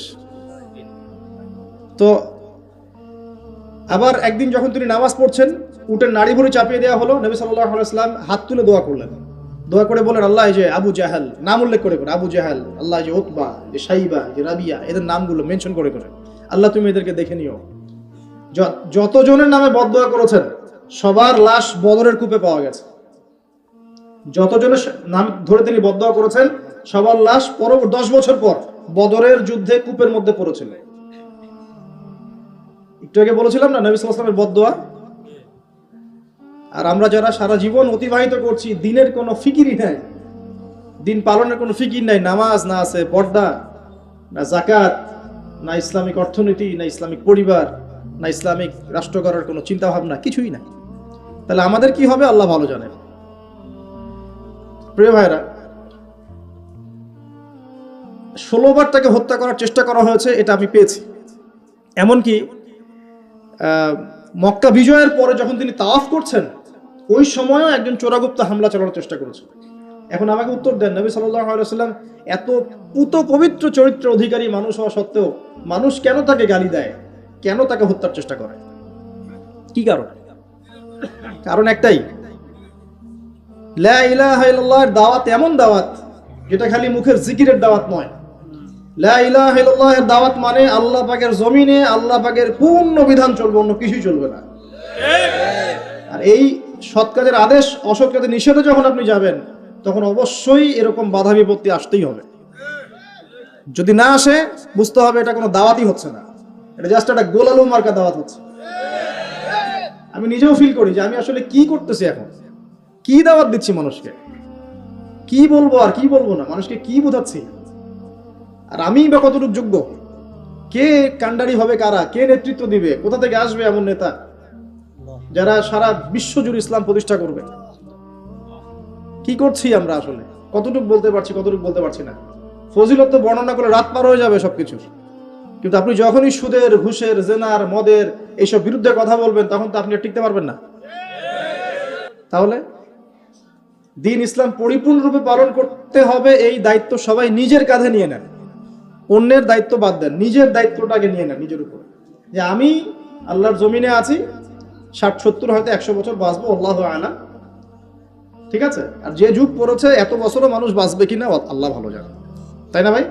তো আবার একদিন যখন তিনি নামাজ পড়ছেন, উটের নাড়ি ভুড়ি চাপিয়ে দেওয়া হলো, নবী সাল্লাল্লাহু আলাইহি ওয়াসাল্লাম হাত তুলে দোয়া করলেন। দোয়া করে বলেন, আল্লাহ এই যে আবু জাহাল, নাম উল্লেখ করে করে, আবু জাহাল, আল্লাহ যে উতবা, যে শাইবা, যে রাবিয়া, এদের নামগুলো মেনশন করে করে, আল্লাহ তুমি এদেরকে দেখে নিও। যতজনের নামে বদদোয়া করেছেন সবার লাশ বদরের কূপে পাওয়া গেছে। যতজনের নাম ধরে তিনি বদদোয়া করেছেন সবার লাশ 10 বছর পর বদরের যুদ্ধে কূপের মধ্যে পড়েছিল। একটু আগে বলেছিলাম না নবী সাল্লাল্লাহু আলাইহি ওয়াসাল্লামের বদদোয়া। আর আমরা যারা সারা জীবন অতিবাহিত করছি, দিনের কোনো ফিকিরই নাই, দিন পালনের কোনো ফিকির নাই, নামাজ না আছে, পর্দা না, যাকাত না, ইসলামিক অর্থনীতি না, ইসলামিক পরিবার না, ইসলামিক রাষ্ট্র করার কোনো চিন্তা ভাবনা, কিছুই না, তাহলে আমাদের কি হবে আল্লাহ ভালো জানেন। প্রিয় ভাইরা, 16 বার তাকে হত্যা করার চেষ্টা করা হয়েছে, এটা আমি পেয়েছি। এমনকি মক্কা বিজয়ের পরে যখন তিনি তাওয়াফ করছেন ওই সময়ও একজন চোরাগুপ্তা হামলা চালানোর চেষ্টা করেছে। এখন আমাকে উত্তর দেন, নবী সাল্লাল্লাহু আলাইহি ওয়াসাল্লাম এত পুত পবিত্র চরিত্রের অধিকারী মানুষ হওয়া সত্ত্বেও মানুষ কেন তাকে গালি দেয়, কেন তাকে হত্যার চেষ্টা করে? কি কারণ? কারণ একটাই, লা ইলাহা ইল্লাল্লাহর দাওয়াত এমন দাওয়াত যেটা খালি মুখের জিকিরের দাওয়াত নয়। লা ইলাহা ইল্লাল্লাহর দাওয়াত মানে আল্লাহ পাকের জমিনে আল্লাহ পাকের পূর্ণ বিধান চলবে, অন্য কিছুই চলবে না। আর এই সৎ কাজের আদেশ, অসৎ কাজের নিষেধে যখন আপনি যাবেন তখন অবশ্যই এরকম বাধা বিপত্তি আসতেই হবে। যদি না আসে বুঝতে হবে এটা কোনো দাওয়াতই হচ্ছে না, এটা জাস্ট একটা গোলালু মার্কা দাওয়াত হচ্ছে। আমি নিজেও ফিল করি যে আমি আসলে কি করতেছি, এখন কি দাওয়াত দিচ্ছি মানুষকে, কি বলবো আর কি বলবো না, মানুষকে কি বোঝাচ্ছি, আর আমি বা কতটুকু যোগ্য, কে কান্ডারি হবে, কারা, কে নেতৃত্ব দিবে, কোথা থেকে আসবে এমন নেতা যারা সারা বিশ্ব জুড়ে ইসলাম প্রতিষ্ঠা করবে। কি করছি আমরা আসলে, কতটুকু বলতে পারছি, কতটুকু বলতে পারছি না। ফজিলত তো বর্ণনা করে রাত পার হয়ে যাবে সবকিছু, কিন্তু আপনি যখনই সুদের, ঘুষের, জেনার, মদের এইসব বিরুদ্ধে কথা বলবেন তখন তো আপনি টিকতে পারবেন না। তাহলে দিন ইসলাম পরিপূর্ণরূপে পালন করতে হবে, এই দায়িত্ব সবাই নিজের কাঁধে নিয়ে নেন, অন্যের দায়িত্ব বাদ দেন, নিজের দায়িত্বটাকে নিয়ে নেন নিজের উপর, যে আমি আল্লাহর জমিনে আছি, 60-70 হয়তো 100 বছর বাঁচবো, আল্লাহু আ'লাম, ঠিক আছে। আর যে যুগ পড়েছে এত বছরও মানুষ বাঁচবে কিনা আল্লাহ ভালো জানে, তাই না ভাই?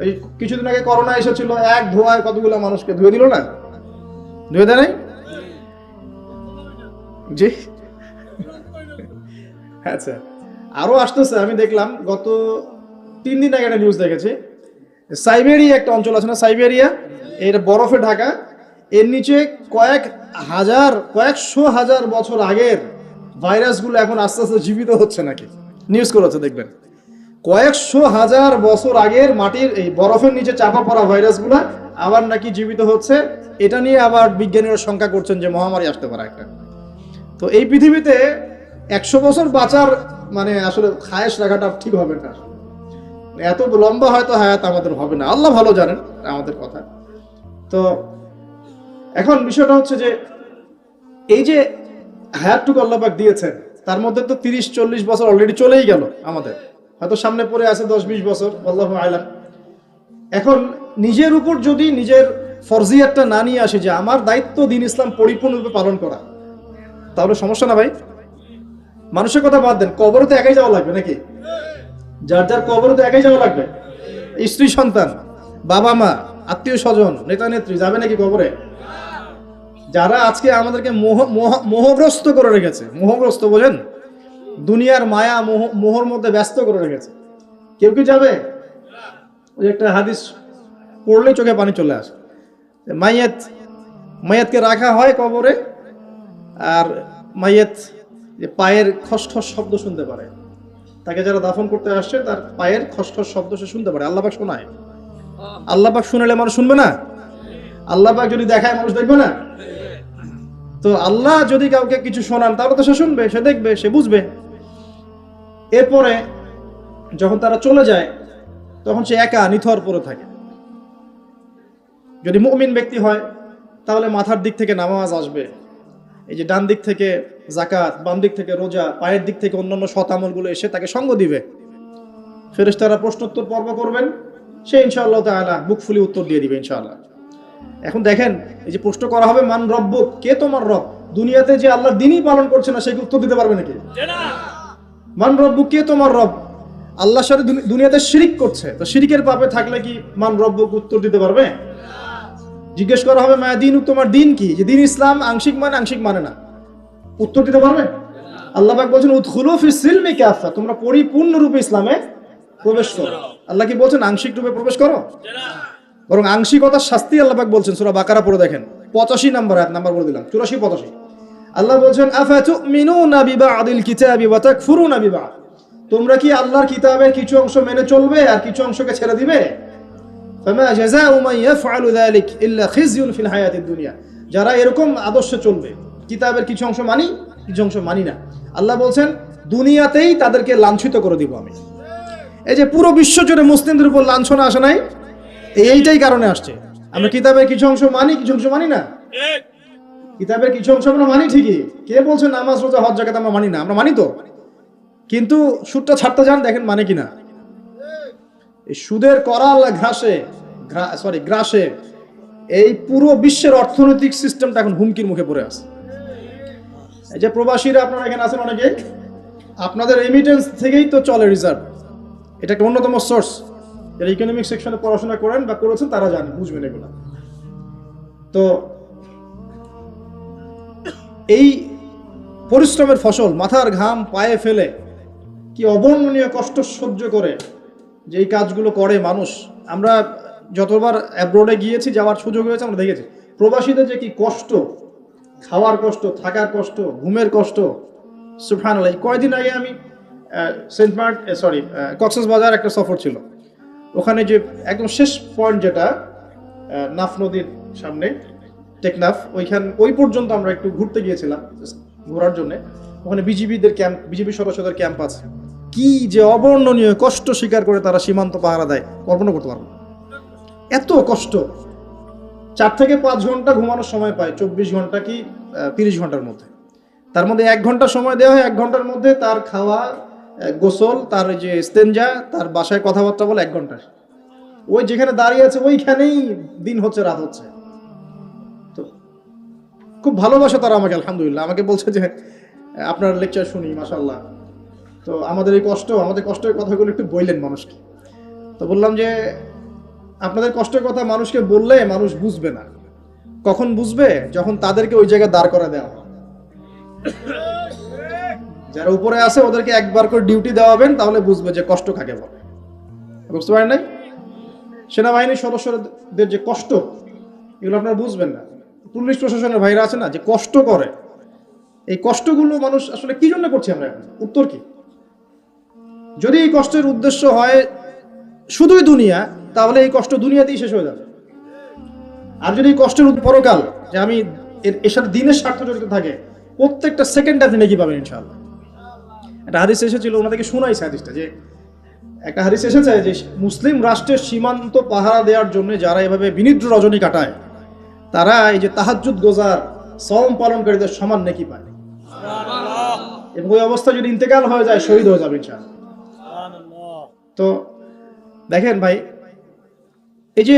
এই কিছুদিন আগে করোনা এসেছিল, এক ধোঁয়ায় কতগুলো মানুষকে ধুয়ে দিল না, ধুয়ে দেয় নাই? জি, আচ্ছা, আরো আসতেছে। আমি দেখলাম গত 3 দিন আগে একটা নিউজ দেখেছি, সাইবেরিয়া একটা অঞ্চল আছে না, সাইবেরিয়া, এর বরফে ঢাকা, এর নিচে কয়েকশো হাজার বছর আগের ভাইরাসগুলো এখন আস্তে আস্তে জীবিত হচ্ছে নাকি, নিউজ করেছে দেখবেন। কয়েকশো হাজার বছর আগের মাটির এই বরফের নিচে চাপা পড়া ভাইরাসগুলা আবার নাকি জীবিত হচ্ছে। এটা নিয়ে আবার বিজ্ঞানীরা শঙ্কা করছেন যে মহামারী আসতে পারে একটা। তো এই পৃথিবীতে 100 বছর বাঁচার মানে আসলে খায়েশ রাখাটা ঠিক হবে না। এত লম্বা হয়তো হায়াত আমাদের হবে না, আল্লাহ ভালো জানেন আমাদের কথা। তো এখন বিষয়টা হচ্ছে যে এই যে হায়াতটুকু আল্লাহ পাক দিয়েছেন, তার মধ্যে তো 30-40 বছর অলরেডি চলেই গেল আমাদের, হয়তো সামনে পড়ে আছে 10-20 বছর, আল্লাহু আ'লাম। এখন নিজের উপর যদি নিজের ফরজিয়াতটা না নিয়ে আসে যে আমার দায়িত্ব দিন ইসলাম পরিপূর্ণরূপে পালন করা, তাহলে সমস্যা না ভাই। মানুষের কথা বাদ দেন, কবরে তো একাই যাওয়া লাগবে নাকি? যার যার কবরে তো একাই যাওয়া লাগবে। স্ত্রী সন্তান, বাবা মা, আত্মীয় স্বজন, নেতা নেত্রী যাবে নাকি কবরে? যারা আজকে আমাদেরকে মোহগ্রস্ত করে রেখেছে, মোহগ্রস্ত বোঝেন, দুনিয়ার মায়া মোহর মধ্যে ব্যস্ত করে রেখেছে, কেউ কি যাবে? ওই একটা হাদিস পড়লে চোখে পানি চলে আসে। মাইয়াতকে রাখা হয় কবরে, আর মাইয়াত যে পায়ের খসখস শব্দ শুনতে পারে, তাকে যারা দাফন করতে আসছে তার পায়ের খসখস শব্দ সে শুনতে পারে। আল্লাহ পাক শোনায়। আল্লাহ পাক শুনালে মানুষ শুনবে না? আল্লাহ পাক যদি দেখায় মানুষ দেখবে না? তো আল্লাহ যদি কাউকে কিছু শোনান তাহলে তো সে শুনবে, সে দেখবে, সে বুঝবে। এরপরে যখন তারা চলে যায় তখন সে একা নিথর পড়ে থাকে। যদি মুমিন ব্যক্তি হয় তাহলে মাথার দিক থেকে নামাজ আসবে, এই যে ডান দিক থেকে যাকাত, বাম দিক থেকে রোজা, পায়ের দিক থেকে অন্যান্য সৎ আমলগুলো এসে তাকে সঙ্গ দিবে। ফেরেশতারা প্রশ্নোত্তর পর্ব করবেন, সে ইনশাআল্লাহ তাআলা বুক ফুলি উত্তর দিয়ে দিবে ইনশাআল্লাহ। এখন দেখেন, এই যে প্রশ্ন করা হবে মান রব্বুক, কে তোমার রব? দুনিয়াতে যে আল্লাহর দ্বীনই পালন করছে না সে কি উত্তর দিতে পারবে নাকি? মান রব্বুক, কে তোমার রব? আল্লাহর সাথে দুনিয়াতে শিরিক করছে, তো শিরিকের পাপে থাকলে কি মান রব্বুক উত্তর দিতে পারবে? জিজ্ঞেস করা হবে মা দিন, তোমার দিন কি? যে দিন ইসলাম আংশিক মানে, আংশিক মানে না, উত্তর দিতে পারবে? আল্লাহ পাক বলছেন উদখুলু ফিস সিলমি কাফা, তোমরা পরিপূর্ণ রূপে ইসলামে প্রবেশ করো। আল্লাহ কি বলছেন আংশিক রূপে প্রবেশ করো? বরং আংশিকতার শাস্তি আল্লাহ পাক বলছেন। সূরা বাকারা পড়ে দেখেন, 85 নম্বর আয়াত, নাম্বার বলে দিলাম 84-85। আল্লাহ বলছেন আফাতুমিনুনা বিবাদিল কিতাবি ওয়া তাকফুরুনা বিবাদ, তোমরা কি আল্লাহর কিতাবের কিছু অংশ মেনে চলবে আর কিছু অংশকে ছেড়ে দিবে? ফামা জাযাউ মান ইয়াফআলু যালিক ইল্লা খিজয়ুন ফিল হায়াতিদ দুনিয়া, যারা এরকম আদর্শে চলবে, কিতাবের কিছু অংশ মানি, কিছু অংশ মানি না, আল্লাহ বলছেন দুনিয়াতেই তাদেরকে লাঞ্ছিত করে দিব আমি। এই যে পুরো বিশ্ব জুড়ে মুসলিমদের উপর লাঞ্ছনা আসে নাই, এইটাই কারণে আসছে। আমরা কিতাবের কিছু অংশ মানি, কিছু অংশ মানি না। কিতাবের কিছু অংশ আমরা মানি ঠিকই, কে বলছে নামাজ রোজা হজ যাকাত আমরা মানি না? আমরা মানি তো, কিন্তু সুদটা ছাড়তে যান, দেখেন মানে কিনা। এই সুদের করাল গ্রাসে এই পুরো বিশ্বের অর্থনৈতিক সিস্টেমটা এখন হুমকির মুখে পড়ে আছে। এই যে প্রবাসীরা আপনারা এখানে আছেন অনেকে, আপনাদের রেমিটেন্স থেকেই তো চলে রিজার্ভ, এটা একটা অন্যতম সোর্স। যারা ইকোনমিক সেকশনে পড়াশোনা করেন বা করেছেন তারা জানেন, বুঝবেন এগুলো। তো এই পরিশ্রমের ফসল, মাথার ঘাম পায়ে ফেলে কি অবর্ণনীয় কষ্ট সহ্য করে যে এই কাজগুলো করে মানুষ। আমরা যতবার অ্যাব্রোডে গিয়েছি, যাওয়ার সুযোগ হয়েছে, আমরা দেখেছি প্রবাসীদের যে কি কষ্ট, খাওয়ার কষ্ট, থাকার কষ্ট, ঘুমের কষ্ট। সুবহানাল্লাহ, কয়েকদিন আগে আমি কক্সবাজার একটা সফর ছিল, ওখানে যে একদম শেষ পয়েন্ট যেটা নাফ নদীর সামনে টেকনাফ, ওই পর্যন্ত আমরা একটু ঘুরতে গিয়েছিলাম, ঘোরার জন্য। ওখানে বিজিবিদের ক্যাম্প, বিজিবি সদস্যদের ক্যাম্প আছে। কি যে অবর্ণনীয় কষ্ট স্বীকার করে তারা সীমান্ত পাহারা দেয়, কল্পনা করতে পারবো। এত কষ্ট, 4 থেকে 5 ঘন্টা ঘুমানোর সময় পায়, 24 ঘন্টা কি 30 ঘন্টার মধ্যে। তার মধ্যে 1 ঘন্টা সময় দেওয়া হয়, 1 ঘন্টার মধ্যে তার খাওয়া, গোসল, তার যে ইস্তেঞ্জা, তার বাসায় কথাবার্তা বলে 1 ঘন্টা। ওই যেখানে দাঁড়িয়ে আছে ওইখানেই দিন হচ্ছে রাত হচ্ছে। তো খুব ভালোবাসে তারা আমাকে, আলহামদুলিল্লাহ। আমাকে বলছে যে আপনার লেকচার শুনি, মাশাআল্লাহ। তো আমাদের কষ্টের কথাগুলো একটু বললেন মানুষকে। তো বললাম যে আপনাদের কষ্টের কথা মানুষকে বললে মানুষ বুঝবে না। কখন বুঝবে? যখন তাদেরকে ওই জায়গায় দাঁড় করা দেওয়া। যারা উপরে আছে ওদেরকে একবার করে ডিউটি দেওয়াবেন, তাহলে বুঝবে যে কষ্ট কাকে বলে। বুঝতে পারেন নাই? সেনাবাহিনীর সদস্যদের যে কষ্ট, এগুলো আপনারা বুঝবেন না। পুলিশ প্রশাসনের ভাইরা আছে না, যে কষ্ট করে, এই কষ্টগুলো মানুষ আসলে কি জন্য করছি আমরা এখন? উত্তর কি? যদি এই কষ্টের উদ্দেশ্য হয় শুধুই দুনিয়া, তাহলে এই কষ্ট দুনিয়াতেই শেষ হয়ে যাবে। আর যদি এই কষ্টের পরকাল, যে আমি এর সাথে দিনের স্বার্থ জড়িত থাকে, প্রত্যেকটা সেকেন্ড আপনি নাকি পাবেন ইনশাআল্লাহ। একটা হাদিস এসেছিল, ওনাদেরকে শোনাইছে হাদিসটা, যে একটা হাদিস এসেছে যে মুসলিম রাষ্ট্রের সীমান্ত পাহারা দেওয়ার জন্য যারা এভাবে বিনিদ্র রজনী কাটায়, তারা এই যে তাহাজ্জুদ গোজার, সওম পালনকারীদের সমান নেকি পায়। এবং ওই অবস্থা যদি ইন্তেকাল হয়ে যায়, শহীদ হয়ে যাবে ইনশাআল্লাহ। তো দেখেন ভাই, এই যে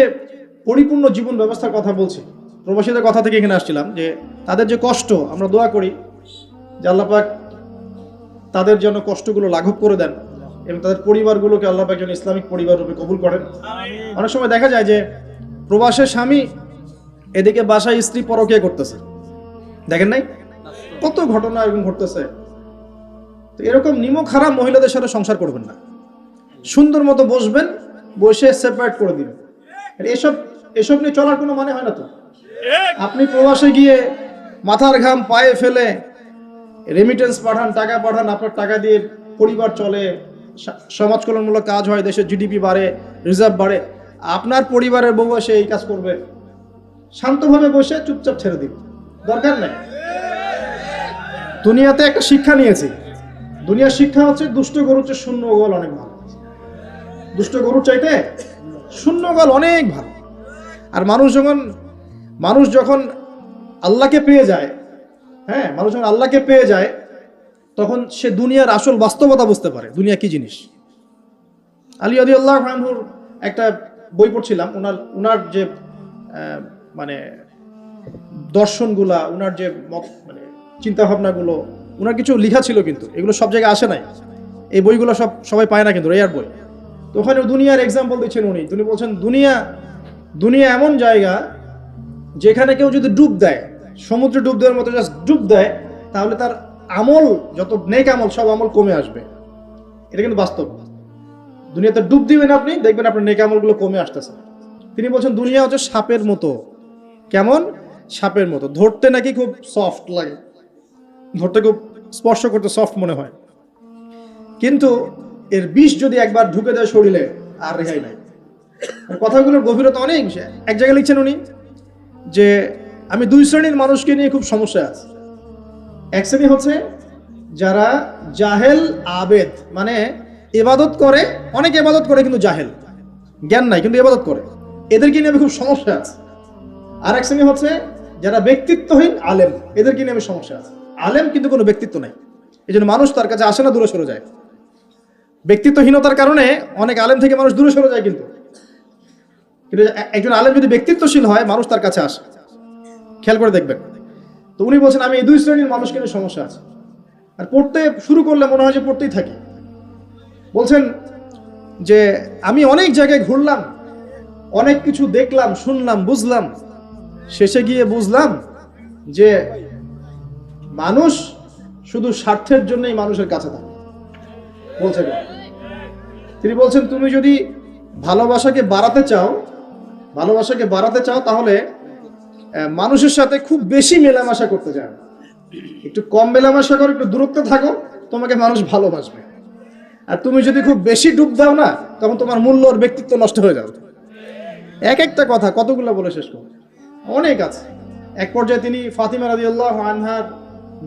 পরিপূর্ণ জীবন ব্যবস্থার কথা বলছি, প্রবাসীদের কথা থেকে এখানে আসছিলাম, যে তাদের যে কষ্ট, আমরা দোয়া করি যে আল্লাহ পাক তাদের যেন কষ্টগুলো লাঘব করে দেন এবং তাদের পরিবারগুলোকে আল্লাহ পাক যেন ইসলামিক পরিবার রূপে কবুল করেন। অনেক সময় দেখা যায় যে প্রবাসের স্বামী এদিকে বাসায় স্ত্রী পরকীয়া করতেছে, দেখেন নাই কত ঘটনা এরকম ঘটতেছে। তো এরকম নিমক হারাম মহিলাদের সাথে সংসার করবেন না, সুন্দর মতো বসবেন, বসে সেপারেট করে দিবেন। এসব নিয়ে চলার কোনো মানে হয় না তো। আপনি প্রবাসে গিয়ে মাথার ঘাম পায়ে ফেলে রেমিটেন্স পাঠান, টাকা পাঠান, আপনার টাকা দিয়ে পরিবার চলে, সমাজ কল্যাণমূলক কাজ হয়, দেশের জিডিপি বাড়ে, রিজার্ভ বাড়ে। আপনার পরিবারের বউ এসে এই কাজ করবে, শান্তভাবে বসে চুপচাপ ছেড়ে দিন, দরকার নেই। দুনিয়াতে একটা শিক্ষা নিয়েছি, দুনিয়ার শিক্ষা হচ্ছে দুষ্ট গরুর চেয়ে শূন্য গোল অনেক ভালো। দুষ্ট গরুর চাইতে শূন্য গোল অনেক ভালো। আর মানুষ যখন আল্লাহকে পেয়ে যায়, হ্যাঁ, মানুষ যখন আল্লাহকে পেয়ে যায়, তখন সে দুনিয়ার আসল বাস্তবতা বুঝতে পারে, দুনিয়া কি জিনিস। আলী রাদিয়াল্লাহু আনহুর একটা বই পড়ছিলাম, উনার যে মানে দর্শনগুলা, উনার যে মানে চিন্তা ভাবনাগুলো, উনার কিছু লেখা ছিল, কিন্তু এগুলো সব জায়গায় আসে নাই। এই বইগুলো সবাই পায় না, কিন্তু রেয়ার বই। তো ওখানে দুনিয়ার এক্সাম্পল দিচ্ছেন উনি বলছেন দুনিয়া এমন জায়গা যেখানে কেউ যদি ডুব দেয়, সমুদ্রে ডুব দেওয়ার মতো জাস্ট ডুব দেয়, তাহলে তার আমল, যত নেক আমল, সব আমল কমে আসবে। এটা কিন্তু বাস্তব। দুনিয়াতে ডুব দিবেন আপনি, দেখবেন আপনার নেক আমলগুলো কমে আসতেছে। তিনি বলছেন দুনিয়া হচ্ছে সাপের মতো। কেমন? সাপের মতো। ধরতে নাকি খুব সফট লাগে, ধরতে খুব স্পর্শ করতে সফট মনে হয়, কিন্তু এর বিষ যদি একবার ঢুকে দেয় শরীরে, আর রেহাই নাই। কথাগুলোর গভীরতা অনেক। এক জায়গায় লিখছেন উনি যে আমি দুই শ্রেণীর মানুষকে নিয়ে খুব সমস্যা আছে। এক শ্রেণী হচ্ছে যারা জাহেল আবেদ, মানে ইবাদত করে, অনেক ইবাদত করে কিন্তু জাহেল, জ্ঞান নাই কিন্তু ইবাদত করে, এদেরকে নিয়ে আমি খুব সমস্যা আছে। আর এক শ্রেণী হচ্ছে যারা ব্যক্তিত্বহীন আলেম, এদেরকে নিয়ে আমি সমস্যা আছে। আলেম কিন্তু কোনো ব্যক্তিত্ব নাই, এই জন্য মানুষ তার কাছে আসে না, দূরে সরে যায়। ব্যক্তিত্বহীনতার কারণে অনেক আলেম থেকে মানুষ দূরে সরে যায়, কিন্তু একজন আলেম যদি ব্যক্তিত্বশীল হয়, মানুষ তার কাছে আসে। খেয়াল করে দেখবেন। তো উনি বলছেন আমি এই দুই শ্রেণীর মানুষকে নিয়ে সমস্যা আছে, আর পড়তে শুরু করলে মনে হয় যে পড়তেই থাকি। বলছেন যে আমি অনেক জায়গায় ঘুরলাম, অনেক কিছু দেখলাম, শুনলাম, বুঝলাম, শেষে গিয়ে বুঝলাম যে মানুষ শুধু স্বার্থের জন্যই মানুষের কাছে থাকে। বলছেন তিনি বলছেন তুমি যদি ভালোবাসাকে বাড়াতে চাও তাহলে মানুষের সাথে খুব বেশি মেলামেশা করতে চায় না, একটু কম মেলামেশা করো, একটু দূরত্বে থাকো, তোমাকে মানুষ ভালোবাসবে। আর তুমি যদি খুব বেশি ডুব দাও না, তখন তোমার মূল্য আর ব্যক্তিত্ব নষ্ট হয়ে যাবে। এক একটা কথা কতগুলো বলে শেষ করবো, অনেক আছে। এক পর্যায়ে তিনি ফাতিমা রাদিয়াল্লাহু আনহার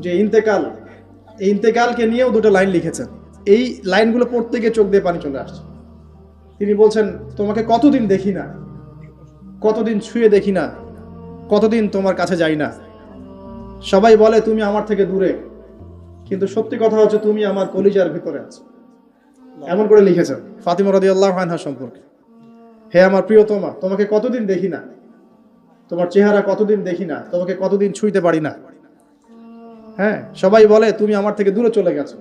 যে ইন্তেকাল, এই ইন্তেকালকে নিয়েও দুটো লাইন লিখেছেন। এই লাইনগুলো পড়তে গিয়ে চোখ দিয়ে পানি চলে আসছে। তিনি বলছেন তোমাকে কতদিন দেখি না, কতদিন ছুঁয়ে দেখি না, কতদিন তোমার কাছে যাই না। সবাই বলে তুমি আমার থেকে দূরে, কিন্তু সত্যি কথা হচ্ছে তুমি আমার কলিজার ভিতরে আছো। এমন করে লিখেছেন ফাতিমা রাদিয়াল্লাহু আনহা সম্পর্কে। হে আমার প্রিয়তমা, তোমাকে কতদিন দেখি না, তোমার চেহারা কতদিন দেখি না, তোমাকে কতদিন ছুঁইতে পারি না। হ্যাঁ, সবাই বলে তুমি আমার থেকে দূরে চলে গেছো,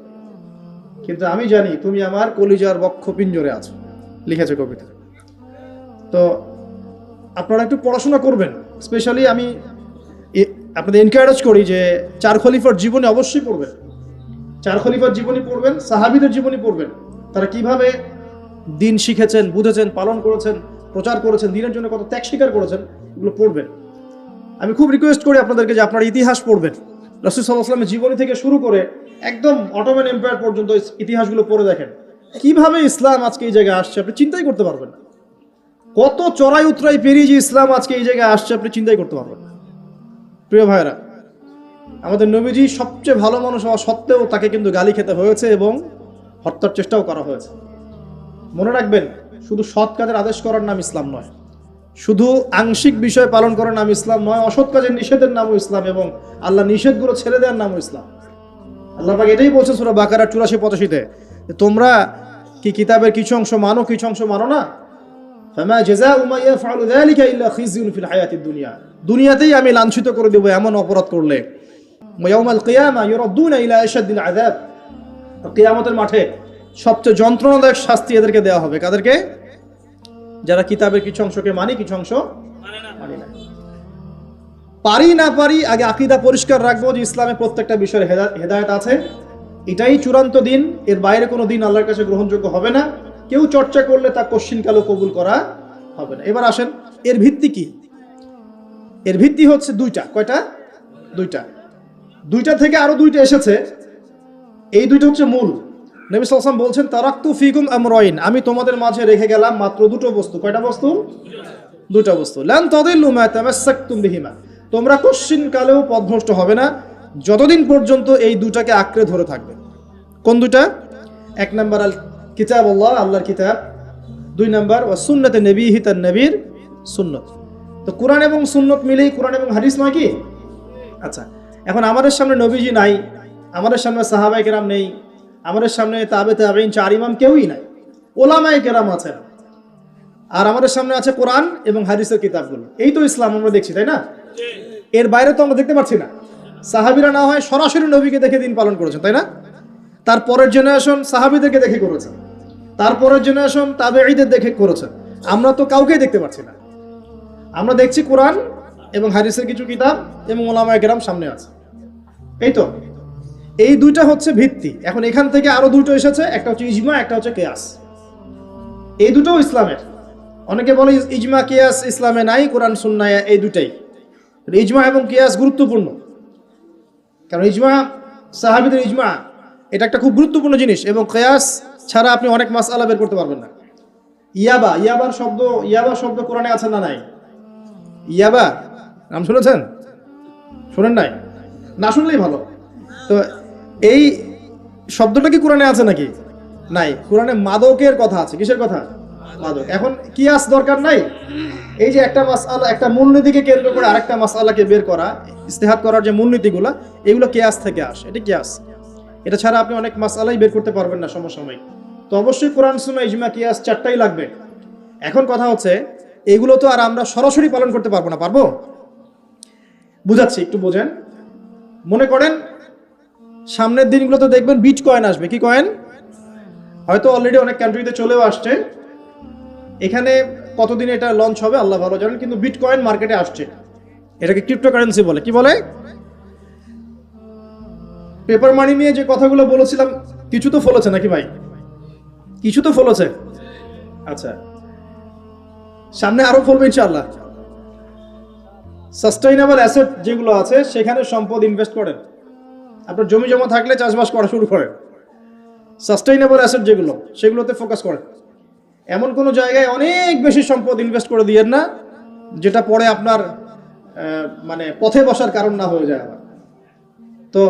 কিন্তু আমি জানি তুমি আমার কলিজার বক্ষ পিঞ্জরে আছো, লিখেছে কবিতা। তো আপনারা একটু পড়াশোনা করবেন। স্পেশালি আমি আপনাদের এনকারেজ করি যে চার খলিফার জীবনী অবশ্যই পড়বেন। চার খলিফার জীবনী পড়বেন, সাহাবীদের জীবনী পড়বেন, তারা কিভাবে দিন শিখেছেন, বুঝেছেন, পালন করেছেন, প্রচার করেছেন, দিনের জন্য কত ত্যাগ স্বীকার করেছেন, এগুলো পড়বেন। আমি খুব রিকোয়েস্ট করি আপনাদেরকে যে আপনারা ইতিহাস পড়বেন। রাসূল সাল্লাল্লাহু আলাইহি ওয়াসাল্লামের জীবনী থেকে শুরু করে একদম অটোমান এম্পায়ার পর্যন্ত ইতিহাসগুলো পড়ে দেখেন। কিভাবে ইসলাম আজকে এই জায়গায় আসছে আপনি চিন্তাই করতে পারবেন না। কত চড়াই উতরাই পেরিয়ে যে ইসলাম আজকে এই জায়গায় আসছে আপনি চিন্তাই করতে পারবেন না। প্রিয় ভাইরা, আমাদের নবীজি সবচেয়ে ভালো মানুষ হওয়া সত্ত্বেও তাকে কিন্তু গালি খেতে হয়েছে এবং হত্যার চেষ্টাও করা হয়েছে। মনে রাখবেন, শুধু সৎ কাজের আদেশ করার নাম ইসলাম নয়, শুধু আংশিক বিষয় পালন করার নাম ইসলাম নয়, অসৎ কাজের নিষেধের নামও ইসলাম এবং আল্লাহ নিষেধগুলো ছেড়ে দেওয়ার নামও ইসলাম। আল্লাহ পাক এটাই বলছে সূরা বাকারা 84-85-তে, তোমরা কি কিতাবের কিছু অংশ মানো, কিছু অংশ মানো না। ফামা জাযাউ মা ইয়াফআলু যালিকা ইল্লা খিজিউন ফিল হায়াতিদ দুনিয়া, দুনিয়াতেই আমি লাঞ্ছিত করে দেব এমন অপরাধ করলে। ওয়া ইয়াউমাল কিয়ামা ইউরাদ্দুনা ইলা আশাদ্দিল আযাব, কিয়ামতের মাঠে সবচেয়ে যন্ত্রণাদায়ক শাস্তি এদেরকে দেওয়া হবে। কাদেরকে? যারা কিতাবের কিছু অংশকে মানি, কিছু অংশ মানি না। পারি না পারি, আগে আকীদা পরিষ্কার রাখবো যে ইসলামে প্রত্যেকটা বিষয়ের হেদায়েত আছে, এটাই চূড়ান্ত দিন, এর বাইরে কোনো দিন আল্লাহর কাছে গ্রহণযোগ্য হবে না। কেউ চর্চা করলে তা কশ্চিনকালেও কবুল করা হবে না। এবার আসেন, এর ভিত্তি কি? এর ভিত্তি হচ্ছে দুইটা। কয়টা? দুইটা। দুইটা থেকে আরো দুইটা এসেছে, এই দুইটা হচ্ছে মূল। নবী সাল্লাল্লাহু আলাইহি ওয়াসাল্লাম বলছেন, তারাকতু ফিকুম আমরাইন, আমি তোমাদের মাঝে রেখে গেলাম মাত্র দুটো বস্তু। কয়টা বস্তু? দুটো বস্তু। লান তাদিল্লু মা তামাসসাকতুম বিহিমা, তোমরা কশ্চিনকালেও পথভ্রষ্ট হবে না যতদিন পর্যন্ত এই দুটাকে আঁকড়ে ধরে থাকবে। কোন দুটা? এক নাম্বার আল কিতাব আল্লাহ, আল্লাহর কিতাব। দুই নাম্বার ওয়া সুন্নাতে নবীহি, তার নবীর সুন্নত। তো কোরআন এবং সুন্নত মিলেই কোরআন এবং হাদিস নয় কি? আচ্ছা, এখন আমাদের সামনে নবীজি নাই, আমাদের সামনে সাহাবায়ে কেরাম নেই, আমাদের সামনে তাবে তাবেঈন, চার ইমাম কেউই নাই, ওলামায়ে কেরাম আছেন, আর আমাদের সামনে আছে কোরআন এবং হাদিসের কিতাবগুলো। এই তো ইসলাম আমরা দেখছি, তাই না? এর বাইরে তো আমরা দেখতে পাচ্ছি না। সাহাবীরা না হয় সরাসরি নবীকে দেখে দিন পালন করেছেন, তাই না? তারপরের জেনারেশন সাহাবীদেরকে দেখে করেছেন, তারপরের জেনারেশন তাবেঈদের দেখে করেছেন। আমরা তো কাউকেই দেখতে পাচ্ছি না। আমরা দেখছি কোরআন এবং হাদিসের কিছু কিতাব এবং ওলামায়ে কেরাম সামনে আছে, এই তো। এই দুইটা হচ্ছে ভিত্তি। এখন এখান থেকে আরো দুটো এসেছে, একটা হচ্ছে ইজমা, একটা হচ্ছে কিয়াস। এই দুটোও ইসলামের। অনেকে বলে ইজমা কিয়াস ইসলামে নাই, কোরআন সুন্নাহ এই দুটাই। ইজমা এবং কিয়াস গুরুত্বপূর্ণ, কারণ ইজমা, সাহাবীদের ইজমা, এটা একটা খুব গুরুত্বপূর্ণ জিনিস, এবং কিয়াস ছাড়া আপনি অনেক মাসআলা বের করতে পারবেন না। ইয়াবা শব্দ কোরআনে আছে না নাই? ইয়াবা নাম শুনেছেন? শুনেন নাই? না শুনলেই ভালো। তো এই শব্দটা কি কোরআনে আছে নাকি? নাই। কোরআনে মাদকের কথা আছে। কিসের কথা? মাদক। এখন কিয়াস দরকার নাই। এই যে একটা মাসআলা, একটা মূলনীতিকে কেন্দ্র করে আরেকটা মাসআলাকে বের করা, ইজতিহাদ করার যে মূলনীতিগুলো, এগুলো কিয়াস থেকে আসে। এটা কিয়াস। এটা ছাড়া আপনি অনেক মাসআলাই বের করতে পারবেন না সমসাময়িক। তো অবশ্যই কোরআন, সুন্নাহ, ইজমা, কিয়াস চারটাই লাগবে। এখন কথা হচ্ছে, এগুলো তো আর আমরা সরাসরি পালন করতে পারবো না। পারবো? বুঝাচ্ছি, একটু বোঝেন। মনে করেন সামনের দিনগুলোতে দেখবেন বিট কয়েন আসবে। কি কয়েন? হয়তো অলরেডি অনেক কান্ট্রিতে চলেও আসছে। এখানে কতদিন এটা লঞ্চ হবে আল্লাহ ভালো জানেন, কিন্তু বিট কয়েন মার্কেটে আসছে। এটাকে ক্রিপ্টোকারেন্সি বলে। কি বলে? পেপার মানি নিয়ে যে কথাগুলো বলেছিলাম, কিছু তো ফলেছে নাকি ভাই? কিছু তো ফলেছে। আচ্ছা, সামনে আরো ফলবে ইনশাআল্লাহ। সাস্টেইনেবল অ্যাসেট যেগুলো আছে, সেখানে সম্পদ ইনভেস্ট করেন। আপনার জমি জমা থাকলে চাষবাস করা শুরু করেন। সাস্টেইনেবল অ্যাসেট যেগুলো, সেগুলোতে ফোকাস করেন। এমন কোনো জায়গায় অনেক বেশি সম্পদ ইনভেস্ট করে দিয়েন না যেটা পরে আপনার মানে পথে বসার কারণ না হয়ে যায় আবার। তো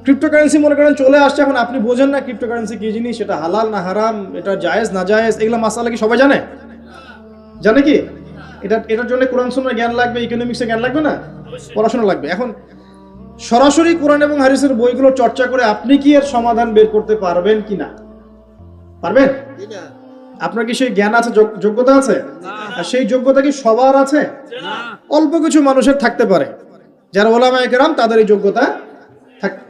ক্রিপ্টোকারেন্সি মনে করেন চলে আসছে, এখন আপনি বোঝেন না ক্রিপ্টোকারেন্সি কি জিনিস, সেটা হালাল না হারাম, এটা জায়েজ না জায়েজ, এগুলো মাসালা কি সবাই জানে? জানে কি? এটার জন্য কোরআন সুন্নাহর জ্ঞান লাগবে, ইকোনমিক্সের জ্ঞান লাগবে না? পড়াশোনা লাগবে। এখন সরাসরি কোরআন এবং হাদিসের বইগুলো চর্চা করে আপনি কি এর সমাধান বের করতে পারবেন কি না? পারবেন? আপনার কি সেই জ্ঞান আছে, যোগ্যতা আছে? আর সেই যোগ্যতা কি সবার আছে? অল্প কিছু মানুষের থাকতে পারে, যারা ওলামায়ে কেরাম, তাদের এই যোগ্যতা।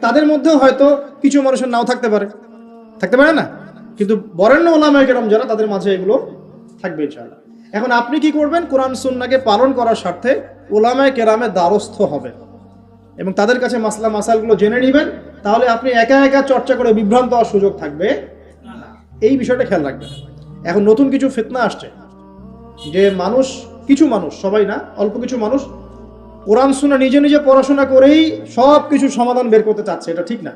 তাদের মধ্যেও হয়তো কিছু মানুষের নাও থাকতে পারে না, কিন্তু বরেণ্য ওলামায়ে কেরাম যারা, তাদের মাঝে এগুলো থাকবে ইনশাআল্লাহ। এখন আপনি কি করবেন? কোরআন সুন্নাহকে পালন করার স্বার্থে ওলামায়ে কেরামের দ্বারস্থ হবেন এবং তাদের কাছে মাসালগুলো জেনে নেবেন। তাহলে আপনি একা একা চর্চা করে বিভ্রান্ত হওয়ার সুযোগ থাকবে না। এই বিষয়টা খেয়াল রাখবেন। এখন নতুন কিছু ফিতনা আসছে যে কিছু মানুষ, সবাই না, অল্প কিছু মানুষ কোরআন সুন্নাহ নিজে নিজে পড়াশোনা করেই সব কিছু সমাধান বের করতে চাচ্ছে। এটা ঠিক না।